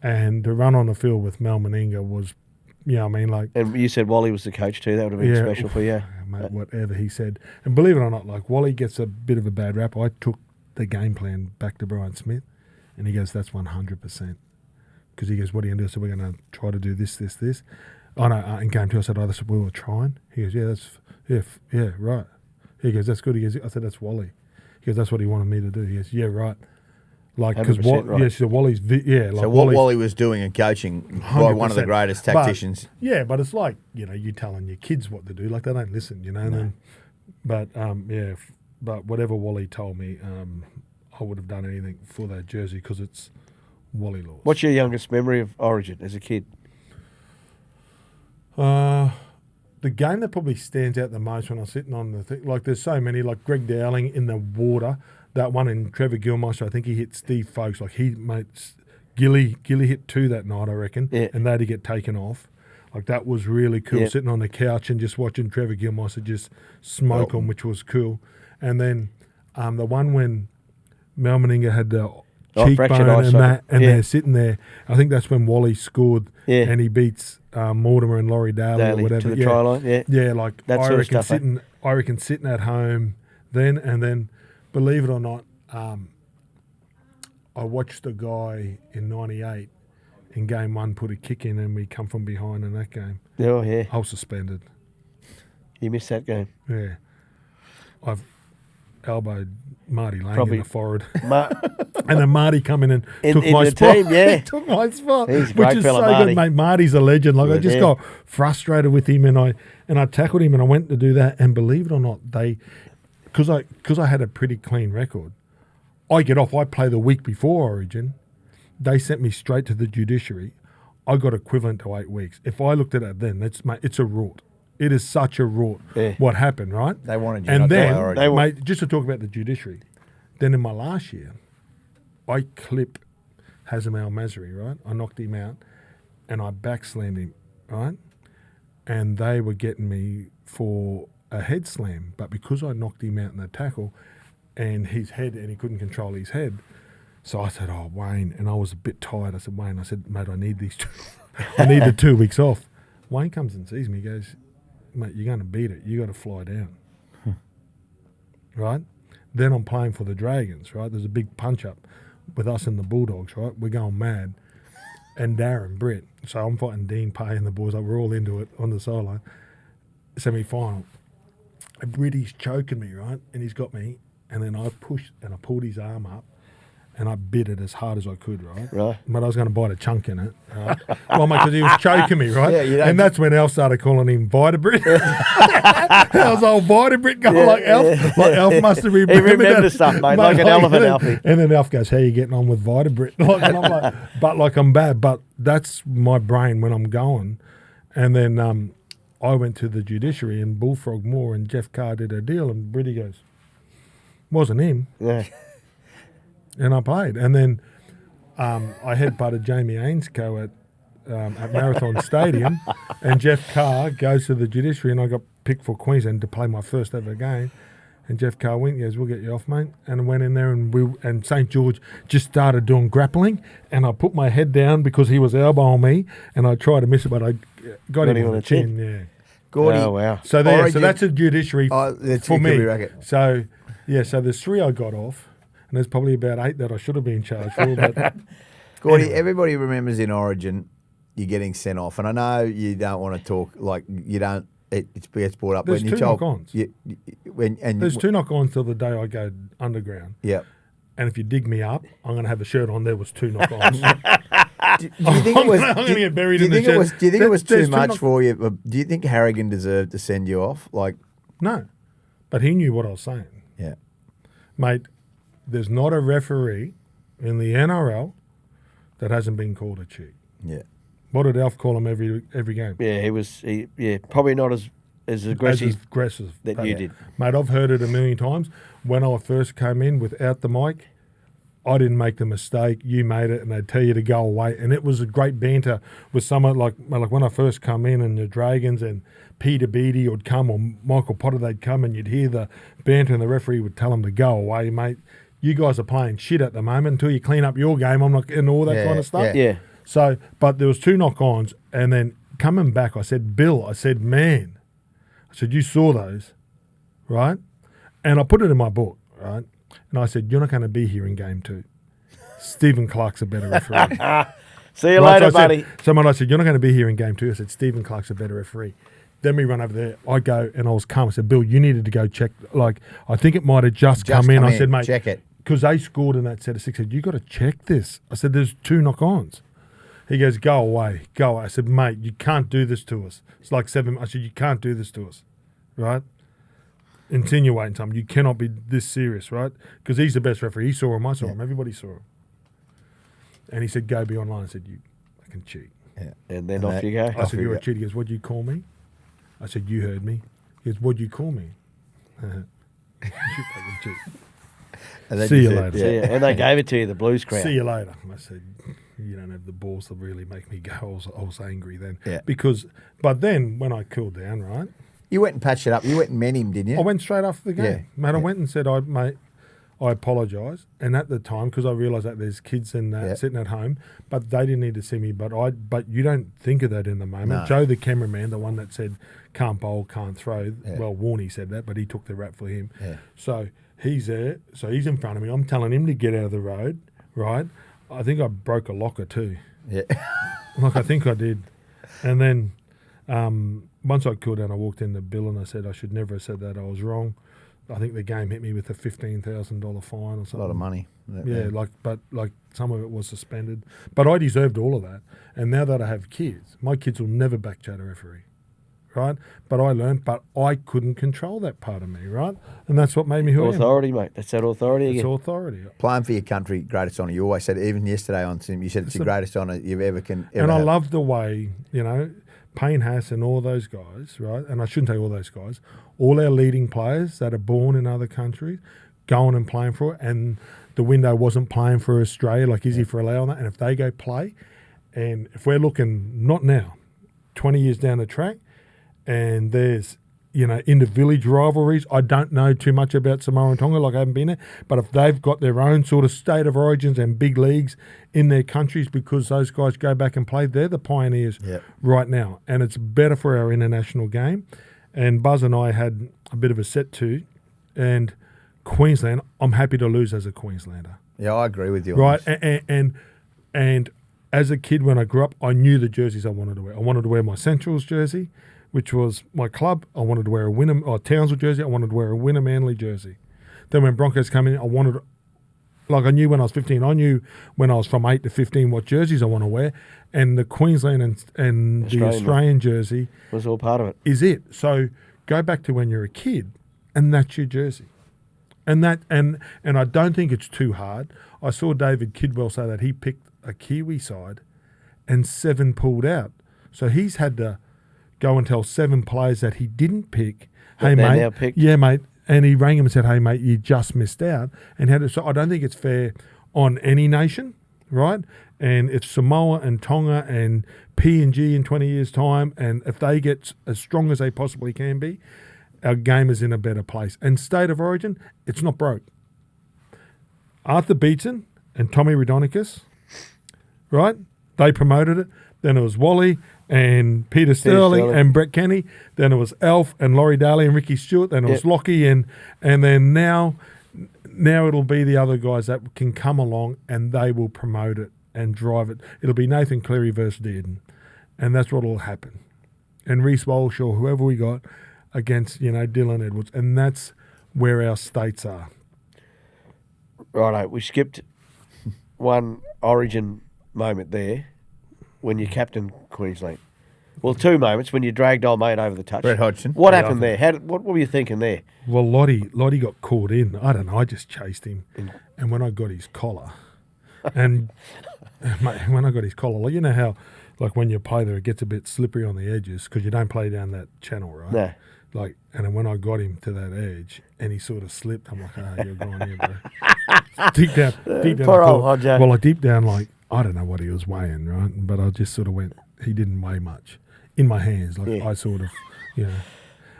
And to run on the field with Mel Meninga was, And you said Wally was the coach too. That would have been special for you. Mate, whatever he said. And believe it or not, like, Wally gets a bit of a bad rap. I took the game plan back to Brian Smith, and he goes, that's 100%. Because he goes, what are you going to do? So we're going to try to do this. Oh, no, in game 2, I said, that's what we were trying. He goes, yeah, right. He goes, that's good. He goes, I said, that's Wally. He goes, that's what he wanted me to do. He goes, yeah, right. Like, because so Wally's, so what Wally was doing and coaching by one of the greatest tacticians. But it's like, you telling your kids what to do. Like, they don't listen, No. And then, but whatever Wally told me, I would have done anything for that jersey because it's Wally laws. What's your youngest memory of Origin as a kid? The game that probably stands out the most when I'm sitting on the thing, like there's so many, like Greg Dowling in the water, that one in Trevor Gilmeister, I think he hit Steve Folkes, like Gilly hit 2 that night, I reckon, and they'd get taken off. Like that was really cool, sitting on the couch and just watching Trevor Gilmeister just smoke them, which was cool. And then the one when Mel Meninga had the cheekbone and they're sitting there, I think that's when Wally scored and he beats Mortimer and Laurie Daly or whatever. To the try line, like that I sort reckon of stuff, I reckon sitting at home then, and then believe it or not, I watched a guy in '98 in game 1 put a kick in and we come from behind in that game. Oh yeah, I was suspended. You missed that game. Yeah, I've elbowed Marty Lang in the forehead. And then Marty come in and took my spot. Team, yeah. He took my spot. He's a great fella, Marty. Good, mate. Marty's a legend. Like, I just got frustrated with him and I tackled him and I went to do that. And believe it or not, because I had a pretty clean record, I get off. I play the week before Origin. They sent me straight to the judiciary. I got equivalent to 8 weeks. If I looked at it then, it's a rort. It is such a rort what happened, right? They wanted you and not then, to play Origin. Mate, just to talk about the judiciary, then in my last year, I clip Hazem Al Masri, right? I knocked him out and I backslammed him, right? And they were getting me for a head slam, but because I knocked him out in the tackle and his head, and he couldn't control his head, so I said, oh, Wayne, and I was a bit tired. I said, Wayne, mate, I need these I need the 2 weeks off. Wayne comes and sees me, he goes, mate, you're going to beat it. You got to fly down. Right? Then I'm playing for the Dragons, right? There's a big punch-up with us and the Bulldogs, right? We're going mad. And Darren, Britt. So I'm fighting Dean Pay and the boys. Like, we're all into it on the sideline. Semi-final. And Britt's choking me, right? And he's got me. And then I pushed and I pulled his arm up. And I bit it as hard as I could, right? Right. But I was going to bite a chunk in it, right? Well, mate, because he was choking me, right? And that's when Alf started calling him Vitabrit. That was old Vitabrit going like Alf. Like Alf must have remembered. He remembers stuff, mate, like an elephant, Alfie. And then Alf goes, how you getting on with Vitabrit? Like, and I'm like, but like I'm bad. But that's my brain when I'm going. And then I went to the judiciary and Bullfrog Moore and Jeff Carr did a deal. And Britty goes, wasn't him. Yeah. And I played. And then I headbutted Jamie Ainscoe at Marathon Stadium, and Jeff Carr goes to the judiciary, and I got picked for Queensland to play my first ever game. And Jeff Carr went, he goes, we'll get you off, mate. And I went in there, and St. George just started doing grappling, and I put my head down because he was elbowing me, and I tried to miss it, but I got him on the chin. Yeah. Gordie. Oh, wow. So that's a judiciary for me. So there's 3 I got off. And there's probably about 8 that I should have been charged for. But Gordie, everybody remembers in Origin you're getting sent off. And I know you don't want to talk, like, you don't, it gets brought up. There's when you 2 knock-ons. There's 2 knock-ons till the day I go underground. Yeah. And if you dig me up, I'm going to have a shirt on. There was 2 knock-ons. Do you think it was? I'm going to get buried in the shed. Do you think it was too much for you? Do you think Harrigan deserved to send you off? Like, no, but he knew what I was saying. Yeah, mate. There's not a referee in the NRL that hasn't been called a cheat. Yeah. What did Alf call him every game? Yeah, he was. Probably not as aggressive. As aggressive that you did. Mate, I've heard it a million times. When I first came in without the mic, I didn't make the mistake. You made it, and they'd tell you to go away. And it was a great banter with someone like when I first come in, and the Dragons and Peter Beattie would come, or Michael Potter, they'd come, and you'd hear the banter, and the referee would tell them to go away, mate. You guys are playing shit at the moment until you clean up your game. I'm not and all that kind of stuff. Yeah. So, but there was 2 knock-ons, and then coming back, I said, Bill, man, I said, you saw those, right? And I put it in my book, right? And I said, you're not going to be here in game 2. Stephen Clark's a better referee. See you later, buddy. I said, you're not going to be here in game 2. I said, Stephen Clark's a better referee. Then we run over there. I go, and I was calm. I said, Bill, you needed to go check. Like, I think it might have just come in. I said, mate, check it. Because they scored in that set of 6. I said, you got to check this. I said, there's 2 knock-ons. He goes, go away. I said, mate, you can't do this to us. It's like 7. I said, you can't do this to us, right? Insinuating something. You cannot be this serious, right? Because he's the best referee. He saw him. I saw him. Everybody saw him. And he said, go be online. I said, you fucking cheat. Yeah. And then off you go. I said, you're a cheat. He goes, what'd you call me? I said, you heard me. He goes, what'd you call me? You fucking cheat. See you later. Yeah. And they gave it to you, the Blues crowd. See you later. I said, you don't have the balls to really make me go. I was angry then. Yeah. But then when I cooled down, right? You went and patched it up. You went and met him, didn't you? I went straight after the game. Yeah. Mate, I went and said, mate, I apologise. And at the time, because I realised that there's kids and sitting at home, but they didn't need to see me. But you don't think of that in the moment. No. Joe, the cameraman, the one that said, can't bowl, can't throw. Yeah. Well, Warney said that, but he took the rap for him. Yeah. So he's there. So he's in front of me. I'm telling him to get out of the road, right? I think I broke a locker too. Yeah. I think I did. And then once I cooled down, I walked in the Bill and I said I should never have said that. I was wrong. I think the game hit me with a $15,000 fine or something. A lot of money. Yeah, but some of it was suspended. But I deserved all of that. And now that I have kids, my kids will never back chat a referee, right? But I learned, but I couldn't control that part of me, right? And that's what made me who I am. Authority, mate. That's that authority again. It's authority. Playing for your country, greatest honour. You always said, even yesterday on Sim, you said it's the greatest honour you've ever And I love the way, Payne Haas and all those guys, right? And I shouldn't say all those guys. All our leading players that are born in other countries going and playing for it. And the window wasn't playing for Australia like Izzy for Lau on that. And if they go play, and if we're looking, not now, 20 years down the track, and there's, in the village rivalries, I don't know too much about Samoa and Tonga, like I haven't been there, but if they've got their own sort of state of origins and big leagues in their countries because those guys go back and play, they're the pioneers right now. And it's better for our international game. And Buzz and I had a bit of a set too. And Queensland, I'm happy to lose as a Queenslander. Yeah, I agree with you. Right, and as a kid when I grew up, I knew the jerseys I wanted to wear. I wanted to wear my Centrals jersey, which was my club. I wanted to wear a Townsville jersey. I wanted to wear a Winner Manly jersey. Then when Broncos came in, I knew when I was 15, I knew when I was from 8 to 15 what jerseys I want to wear. And the Queensland and the Australian jersey was all part of it. Is it. So go back to when you're a kid and that's your jersey. And I don't think it's too hard. I saw David Kidwell say that he picked a Kiwi side and 7 pulled out. So he's had to go and tell 7 players that he didn't pick, hey, mate. Now picked. Yeah, mate. And he rang him and said, hey, mate, you just missed out. And so I don't think it's fair on any nation, right? And if Samoa and Tonga and PNG in 20 years' time, and if they get as strong as they possibly can be, our game is in a better place. And state of origin, it's not broke. Arthur Beetson and Tommy Raudonikis, right? They promoted it. Then it was Wally and Peter Sterling and Brett Kenny. Then it was Alf and Laurie Daly and Ricky Stewart. Then it was Lockie and then now it'll be the other guys that can come along and they will promote it and drive it. It'll be Nathan Cleary versus Dearden. And that's what will happen. And Reece Walsh or whoever we got against, Dylan Edwards. And that's where our states are. Righto, we skipped one origin moment there when you captained Queensland. Well, 2 moments when you dragged old mate over the touch. Brett Hodgson. What happened there? What were you thinking there? Well, Lottie got caught in. I don't know. I just chased him. And when I got his collar, And mate, when I got his collar, like, you know how, like when you play there, it gets a bit slippery on the edges because you don't play down that channel, right? No. Like, and then when I got him to that edge and he sort of slipped, I'm like, you're gone here, bro. deep down. Poor old Hodjo. Well, like deep down, like, I don't know what he was weighing, right? But I just sort of went, he didn't weigh much in my hands. Like, I sort of,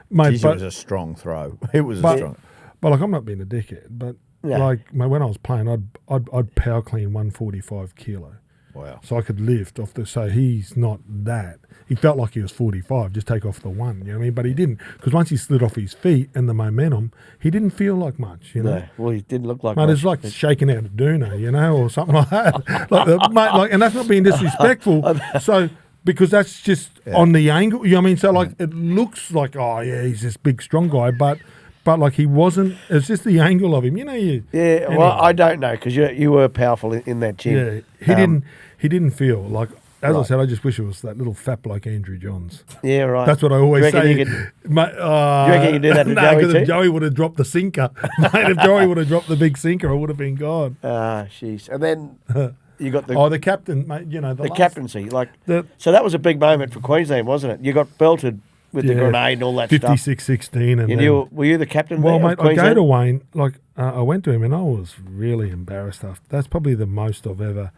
Mate, Jeez, it was a strong throw. It was a strong. But like, I'm not being a dickhead, but like, mate, when I was playing, I'd power clean 145 kilo. Wow. So I could lift off the. So he's not that. He felt like he was 45. Just take off the one. You know what I mean? But he didn't, because once he slid off his feet and the momentum, he didn't feel like much. You know. No. Well, he didn't look like. Mate, much. it's like shaking out a doona, or something like that. Mate, and that's not being disrespectful. So. Because that's just on the angle, you know what I mean? So, like, it looks like, he's this big, strong guy, but like, he wasn't. It's just the angle of him, anyway. Well, I don't know, because you were powerful in that gym. Yeah, he didn't feel like. As I said, I just wish it was that little fat bloke Andrew Johns. Yeah, right. That's what I always say. You reckon you could do that to Joey because too? if Joey would have dropped the sinker, mate, if Joey would have dropped the big sinker, I would have been gone. Jeez. And then you got the the captain, mate. You know the captaincy. So that was a big moment for Queensland, wasn't it? You got belted with the grenade and all that 56-16, and were you the captain? Well, there mate, I go to Wayne. Like I went to him, and I was really embarrassed. That's probably the most I've ever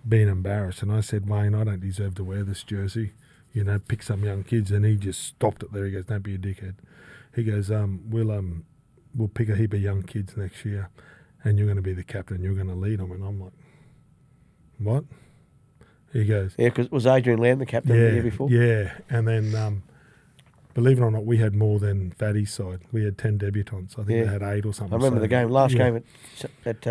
been embarrassed. And I said, Wayne, I don't deserve to wear this jersey. Pick some young kids. And he just stopped it there. He goes, don't be a dickhead. He goes, we'll pick a heap of young kids next year, and you're going to be the captain. You're going to lead them. And I'm like, what? He goes, yeah, because was Adrian Lamb the captain the year before? Yeah, and then believe it or not, we had more than Fatty's side. We had 10 debutants. I think they had 8 or something. I remember the game, game at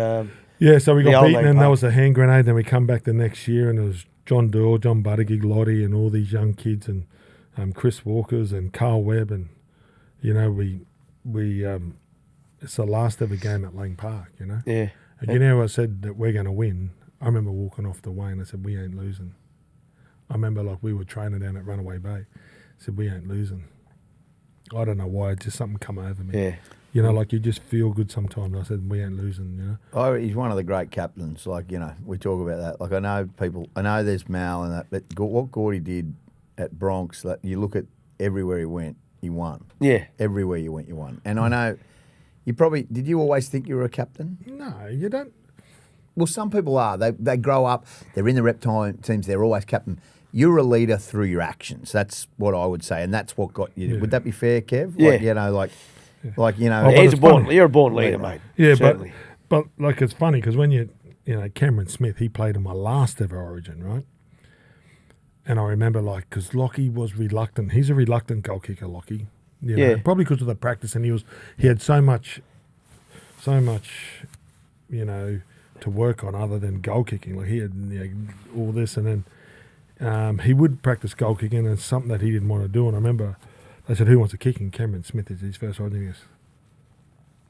so we got beaten, and that was a hand grenade. Then we come back the next year, and it was John Doyle, John Buttigieg, Lottie, and all these young kids, and Chris Walkers and Carl Webb, and we it's the last ever game at Lang Park, Yeah. And I said that we're going to win. I remember walking off the way, and I said, we ain't losing. I remember like we were training down at Runaway Bay. I said, we ain't losing. I don't know why, just something come over me. Yeah. Like you just feel good sometimes. I said, we ain't losing, He's one of the great captains. Like, we talk about that. Like, I know there's Mal and that, but what Gordie did at Bronx, that you look at everywhere he went, he won. Yeah. Everywhere you went, you won. And I know did you always think you were a captain? No, you don't. Well, some people are. They grow up, they're in the rep teams, they're always captain. You're a leader through your actions. That's what I would say, and that's what got you. Would that be fair, Kev? Yeah. Like, you're a born leader, mate. Yeah, certainly. but like it's funny because when Cameron Smith, he played in my last ever Origin, right? And I remember because Lockie was reluctant. He's a reluctant goal kicker, Lockie. Probably because of the practice, and he had so much, to work on other than goal kicking. Like he had all this, and then he would practice goal kicking, and it's something that he didn't want to do. And I remember they said, who wants a kick? And Cameron Smith is his first origin. He goes,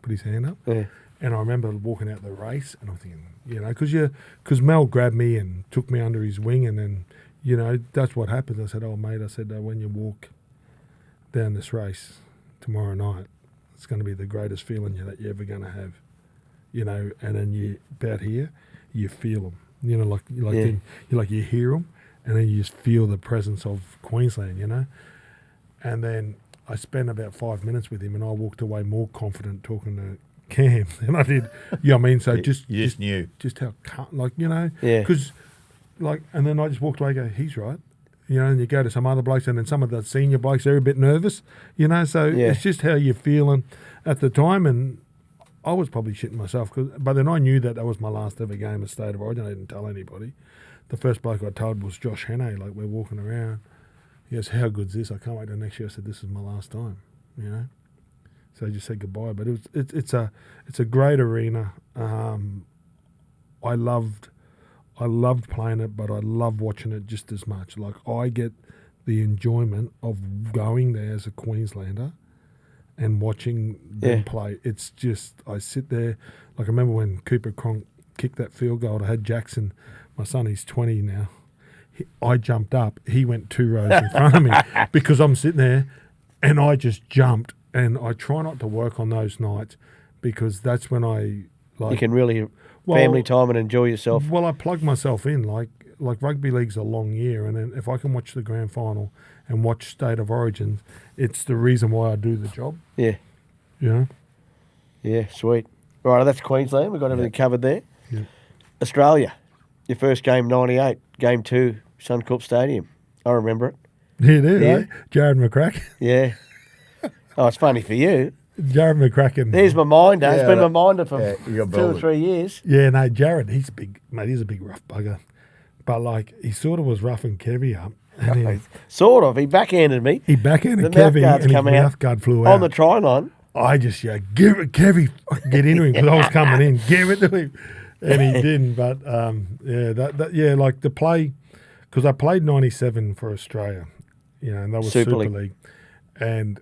put his hand up. Yeah. And I remember walking out the race, and I'm thinking, because Mel grabbed me and took me under his wing, and then, that's what happens. I said, oh, mate, when you walk down this race tomorrow night, it's going to be the greatest feeling that you're ever going to have. And then you about here, you feel them. You hear them, and then you just feel the presence of Queensland. And then I spent about 5 minutes with him, and I walked away more confident talking to Cam than I did. So you just knew just how Yeah. because and then I just walked away. And go, he's right. And you go to some other blokes, and then some of the senior blokes, they're a bit nervous. So it's just how you're feeling at the time, and I was probably shitting myself, but then I knew that was my last ever game of State of Origin. I didn't tell anybody. The first bloke I told was Josh Hannay. Like, we're walking around. He goes, how good's this? I can't wait till next year. I said, this is my last time, So I just said goodbye. But it's a great arena. I loved playing it, but I love watching it just as much. Like, I get the enjoyment of going there as a Queenslander and watching them play. It's just, I sit there. Like, I remember when Cooper Cronk kicked that field goal. I had Jackson, my son, he's 20 now. I jumped up. He went 2 rows in front of me because I'm sitting there, and I just jumped. And I try not to work on those nights because that's when I, you can really family time and enjoy yourself. Well, I plug myself in. Like rugby league's a long year, and then if I can watch the grand final and watch State of Origin, it's the reason why I do the job. Yeah. You know? Yeah, sweet. Right, that's Queensland. We've got everything covered there. Yeah. Australia, your first game, 98, game 2, Suncorp Stadium. I remember it. You do, Yeah. eh? Jared McCracken. Yeah. Oh, it's funny for you. Jared McCracken. There's my minder. It's Yeah, been my that- minder for you got 2 or belted. 3 years. Yeah, no, Jared, he's big, mate. He's a big rough bugger. But, like, he sort of was roughing Kevie up. And then Sort of. He backhanded me. he backhanded The mouth Kevie, guards and his come out mouth guard flew out. on the try line. I just, give it, Kevie, get into him, because I was coming in. Give it to him. And he didn't. But, like the play, because I played 97 for Australia, and that was Super League. And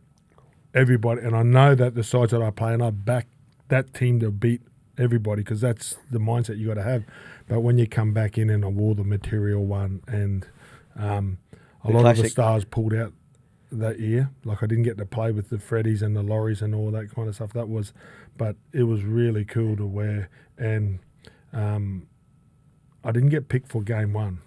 everybody, and I know that the sides that I play, and I back that team to beat everybody, because that's the mindset you got to have. But when you come back in, and I wore the material one, and a lot of the stars pulled out that year. Like, I didn't get to play with the Freddies and the Lorries and all that kind of stuff. But it was really cool to wear. And I didn't get picked for game 1,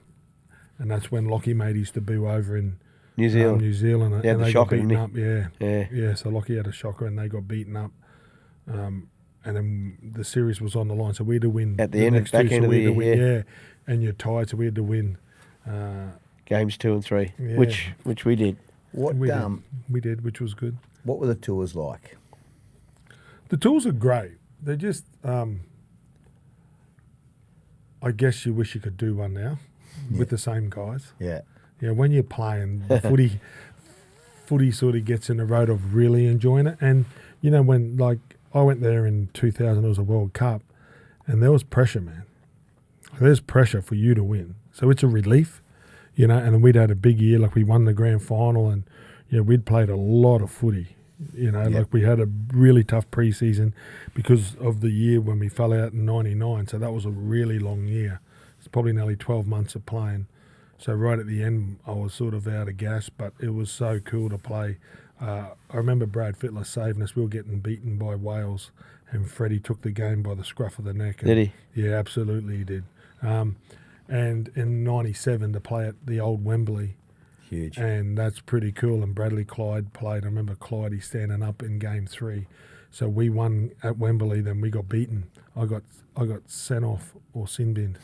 and that's when Lockie made his debut over in New Zealand. and He had the they got shocker, beaten didn't up. Yeah. Yeah. So Lockie had a shocker, and they got beaten up. And then the series was on the line, so we had to win At the end, next back two, end so of we the had to year, win, yeah. And you're tied, so we had to win. Games 2 and 3, Yeah. which we did. What We did, which was good. what were the tours like? The tools are great. They're just, I guess you wish you could do one now with the same guys. Yeah. Yeah, when you're playing, the footy sort of gets in the road of really enjoying it. And, when, like, I went there in 2000, it was a World Cup, and there was pressure, man. There's pressure for you to win. So it's a relief, and then we'd had a big year, like we won the grand final, and, we'd played a lot of footy, like we had a really tough preseason because of the year when we fell out in 99. So that was a really long year. It's probably nearly 12 months of playing. So right at the end, I was sort of out of gas, but it was so cool to play. I remember Brad Fittler saving us. We were getting beaten by Wales, and Freddie took the game by the scruff of the neck. And, Did he? Yeah, absolutely he did. And in 97 to play at the old Wembley. Huge. And that's pretty cool. And Bradley Clyde played. I remember Clyde standing up in game 3. So we won at Wembley, then we got beaten. I got sent off or sin binned.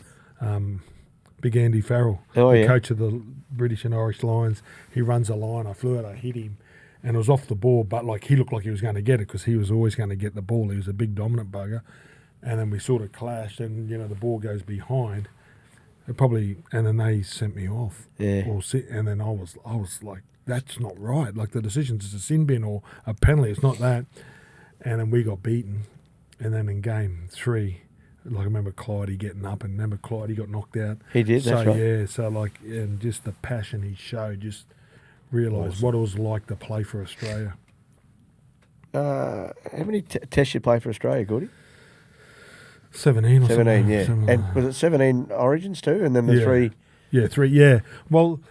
Big Andy Farrell, the coach of the British and Irish Lions. He runs a line. I flew out, I hit him, and it was off the ball, but like he looked like he was going to get it because he was always going to get the ball. He was a big dominant bugger. And then we sort of clashed, and the ball goes behind. And then they sent me off. Yeah. And then I was like, that's not right. Like the decision's just a sin bin or a penalty. It's not that. And then we got beaten. And then in game 3, like I remember Clyde getting up, and remember Clyde got knocked out. He did, that's right. Yeah, so like, and just the passion he showed, just realised what it was like to play for Australia. How many tests you play for Australia, Gordie? 17 or 17, yeah. something And like was it 17 Origins too? And then the 3? Yeah, 3, yeah. Well,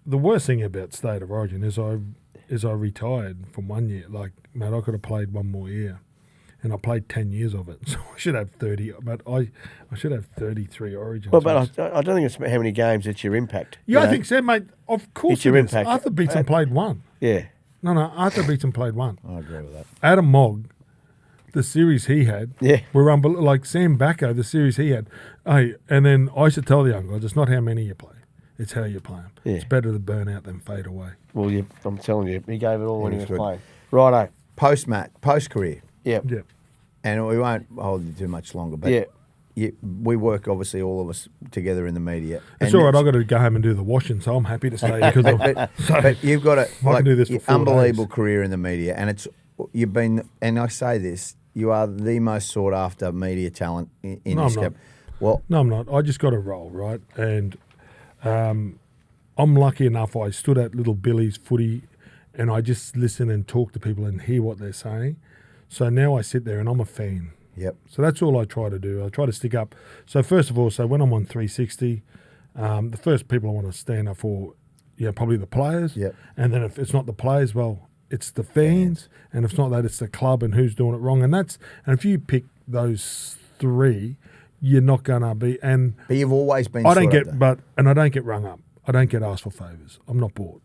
the worst thing about State of Origin is I retired from 1 year. Like, mate, I could have played one more year. And I played 10 years of it. So I should have 30, but I should have 33 Origins. Well, but I don't think it's how many games it's your impact. Yeah, I think so, mate. Of course It's your it is. impact. Arthur Beetson played 1. Yeah. No, Arthur Beetson played 1. I agree with that. Adam Mogg, the series he had, were unbelievable. Like Sam Bacco, the series he had. Hey, and then I used to tell the young guys, it's not how many you play, it's how you play them. Yeah. It's better to burn out than fade away. Well, I'm telling you, he gave it all when he was good. playing. Righto. Post-career, Yeah. Yeah. and we won't hold you too much longer, but we work, obviously, all of us together in the media. It's all right, I've got to go home and do the washing, so I'm happy to stay because but you've got can do this for 4 unbelievable days. career in the media, and you've been, and I say this, you are the most sought after media talent in No, this I'm game. not. Well, No, I'm not. I just got to roll, right? And I'm lucky enough I stood at little Billy's footy and I just listen and talk to people and hear what they're saying. So now I sit there and I'm a fan. yep. So that's all I try to do. I try to stick up. So first of all, when I'm on 360, the first people I want to stand up for, probably the players. Yep. And then if it's not the players, well, it's the fans. And if it's not that, it's the club and who's doing it wrong. And if you pick those 3, you're not gonna be. And But you've always been. I don't sort of get, and I don't get rung up. I don't get asked for favours. I'm not bored,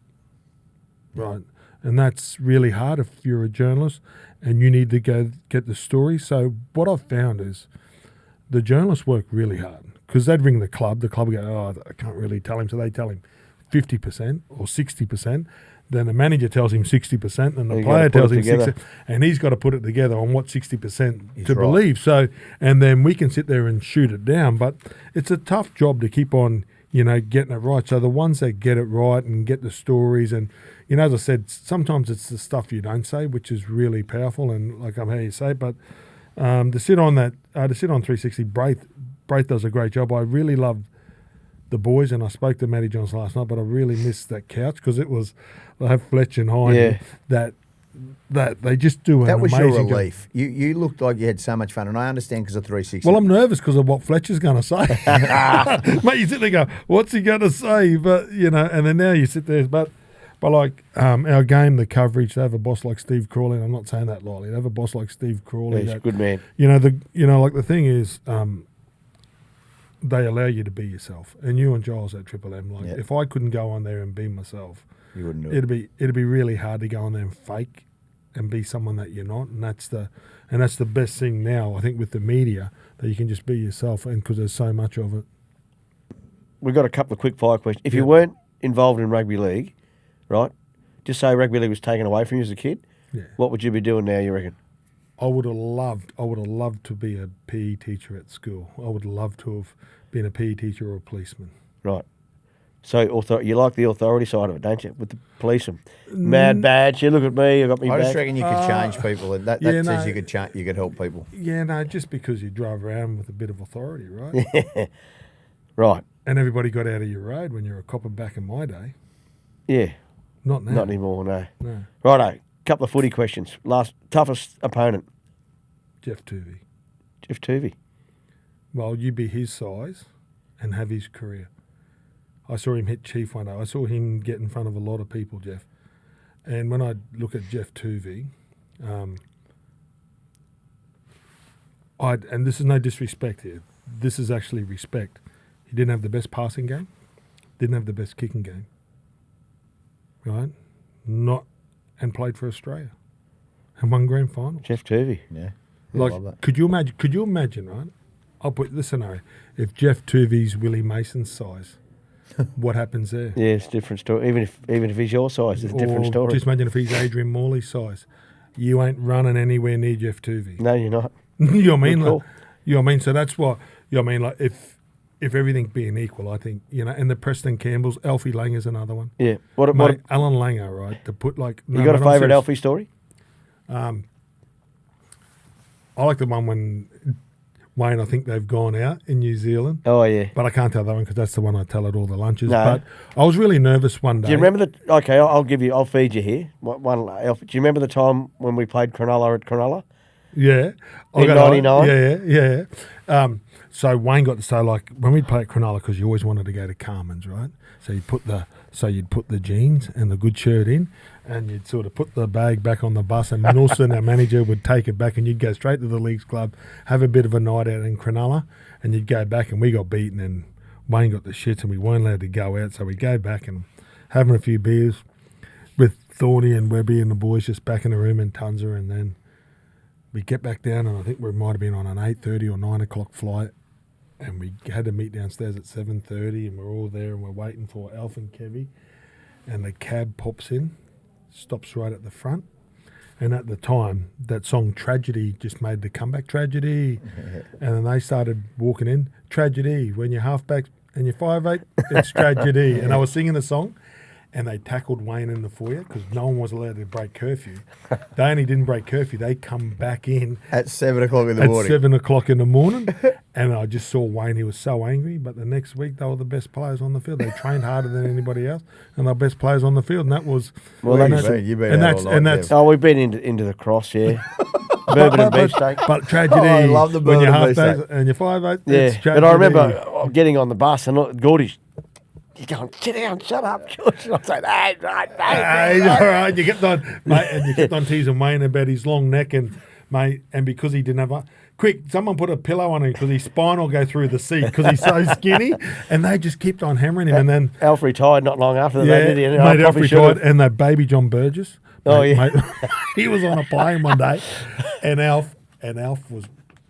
right? And that's really hard if you're a journalist and you need to go get the story. So what I've found is the journalists work really hard because they'd ring the club. The club would go, oh, I can't really tell him. So they tell him 50% or 60%. Then the manager tells him 60%, and the player tells him 60%, and he's got to put it together on what 60% to believe. So, and then we can sit there and shoot it down. But it's a tough job to keep on, getting it right. So the ones that get it right and get the stories, and as I said, sometimes it's the stuff you don't say, which is really powerful. And like I'm how you say, but to sit on 360, Braith does a great job. I really love the boys, and I spoke to Matty Johns last night, but I really missed that couch because it was they have Fletch and Hine that they just do an amazing job. That was your relief. You looked like you had so much fun, and I understand because of 360. Well, I'm nervous because of what Fletcher's going to say. Mate, you sit there and go, what's he going to say? But, and then now you sit there, but like our game, the coverage, they have a boss like Steve Crawley, and I'm not saying that lightly, they have a boss like Steve Crawley. Yeah, he's a good man. Like the thing is, they allow you to be yourself. And you and Giles at Triple M, if I couldn't go on there and be myself, you wouldn't do it. It'd be really hard to go on there and fake and be someone that you're not. And that's the best thing now, I think, with the media, that you can just be yourself, and because there's so much of it. We've got a couple of quick fire questions. If you weren't involved in rugby league, right? Just say rugby league was taken away from you as a kid. Yeah. What would you be doing now, you reckon? I would have loved to be a PE teacher at school. I would love to have been a PE teacher or a policeman. Right. So you like the authority side of it, don't you? With the policeman, mad badge. You look at me. You got me. I back. just reckon you could change people. That says you could help people. Yeah, no, just because you drive around with a bit of authority, right? Yeah. Right. And everybody got out of your road when you were a copper back in my day. Yeah. Not now. Not anymore. No. No. Righto. Couple of footy questions. Toughest opponent. Jeff Tuvey. Jeff Tuvey. Well, you be his size and have his career. I saw him hit Chief one day. I saw him get in front of a lot of people, Jeff. And when I look at Jeff Tuvey, and this is no disrespect here. This is actually respect. He didn't have the best passing game. Didn't have the best kicking game. Right? And played for Australia. And won grand final. Jeff Tuvey. Yeah. Like, could you imagine, right? I'll put this scenario. If Jeff Tuvey's Willie Mason's size, what happens there? Yeah, it's a different story. Even if he's your size, it's a different story. Just imagine if he's Adrian Morley's size. You ain't running anywhere near Jeff Tuvey. No, you're not. You know what I mean? Cool. You know what I mean? So that's what, you know what I mean? Like, if everything being equal, I think, and the Preston Campbells, Alfie Langer's another one. Yeah. Mate, Alan Langer, right? To put like... You got a favourite Alfie story? I like the one when Wayne, I think they've gone out in New Zealand. Oh, yeah. But I can't tell that one because that's the one I tell at all the lunches. No. But I was really nervous one day. Do you remember okay, I'll feed you here. Alfie, do you remember the time when we played Cronulla at Cronulla? Yeah. In 99? Yeah. So Wayne got to say, like, when we'd play at Cronulla, because you always wanted to go to Carmen's, right? So you'd put the jeans and the good shirt in, and you'd sort of put the bag back on the bus, and then also our manager would take it back, and you'd go straight to the Leagues Club, have a bit of a night out in Cronulla, and you'd go back, and we got beaten, and Wayne got the shits, and we weren't allowed to go out, so we'd go back and having a few beers with Thorny and Webby and the boys just back in the room in Tunza, and then we get back down, and I think we might have been on an 8:30 or 9 o'clock flight, and we had to meet downstairs at 7:30, and we're all there, and we're waiting for Alfie and Kevie, and the cab pops in, stops right at the front, and at the time, that song Tragedy just made the comeback, Tragedy, and then they started walking in, Tragedy, when you're halfback and you're 5'8", it's Tragedy, and I was singing the song, and they tackled Wayne in the foyer because no one was allowed to break curfew. They only didn't break curfew. They come back in at 7 o'clock in the morning. At 7 o'clock in the morning, and I just saw Wayne. He was so angry. But the next week, they were the best players on the field. They trained harder than anybody else, and they're best players on the field. And that was you've been and that's we've been into the cross, yeah. Bourbon and beefsteak. But Tragedy. I love the bourbon and beefsteak. And you're 5'8". Yeah, but I remember getting on the bus and Gordie. You're going, sit down, shut up, George. I was like, hey, right, mate. He's all right. You kept on teasing Wayne about his long neck, and mate, and because he didn't have quick, someone put a pillow on him because his spine will go through the seat because he's so skinny. And they just kept on hammering him. And then Alfie retired not long after that, did he? mate, Alfie retired. And that baby John Burgess. Oh, mate, he was on a plane one day, and Alf was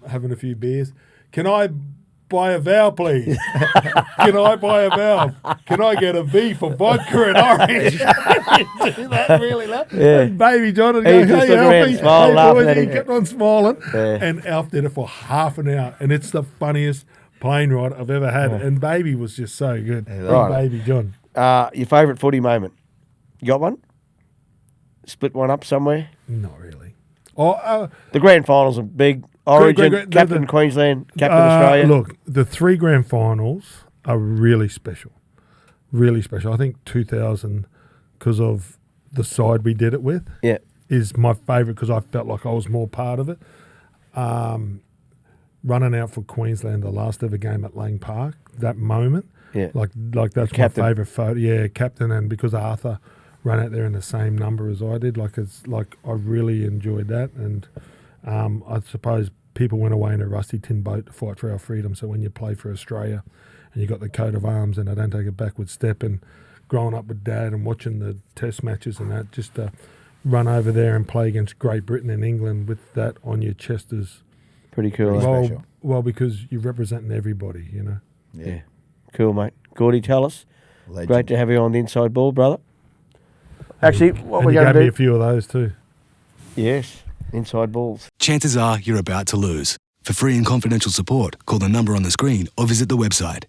having a few beers. Can I buy a vowel, please? Can I buy a vowel? Can I get a V for vodka and orange? Do that really loud. Yeah. And baby John would He go, just hey, looked around, Alfie, smiled, hey, laughing boys, at he him. kept on smiling. Yeah. And Alf did it for half an hour, and it's the funniest plane ride I've ever had. And baby was just so good. Right. Baby John. Your favourite footy moment? You got one? Split one up somewhere? Not really. Oh, The grand finals are big. Origin, great. Captain Queensland, Captain Australia. Look, the 3 grand finals are really special. Really special. I think 2000, because of the side we did it with, Yeah. is my favourite because I felt like I was more part of it. Running out for Queensland, the last ever game at Lang Park, that moment, Yeah. like that's Captain. my favourite photo. Yeah, captain, and because Arthur ran out there in the same number as I did, like it's like I really enjoyed that, and I suppose people went away in a rusty tin boat to fight for our freedom. So when you play for Australia, and you got the coat of arms, and I don't take a backward step, and growing up with Dad and watching the Test matches and that, just to run over there and play against Great Britain and England with that on your chest is Pretty cool. Pretty well, because you're representing everybody, you know. Yeah. Cool, mate. Gorden Tallis. Legend. Great to have you on the inside ball, brother. Actually, what And we're you going gave to me do... a few of those too. Yes, inside balls. Chances are you're about to lose. For free and confidential support, call the number on the screen or visit the website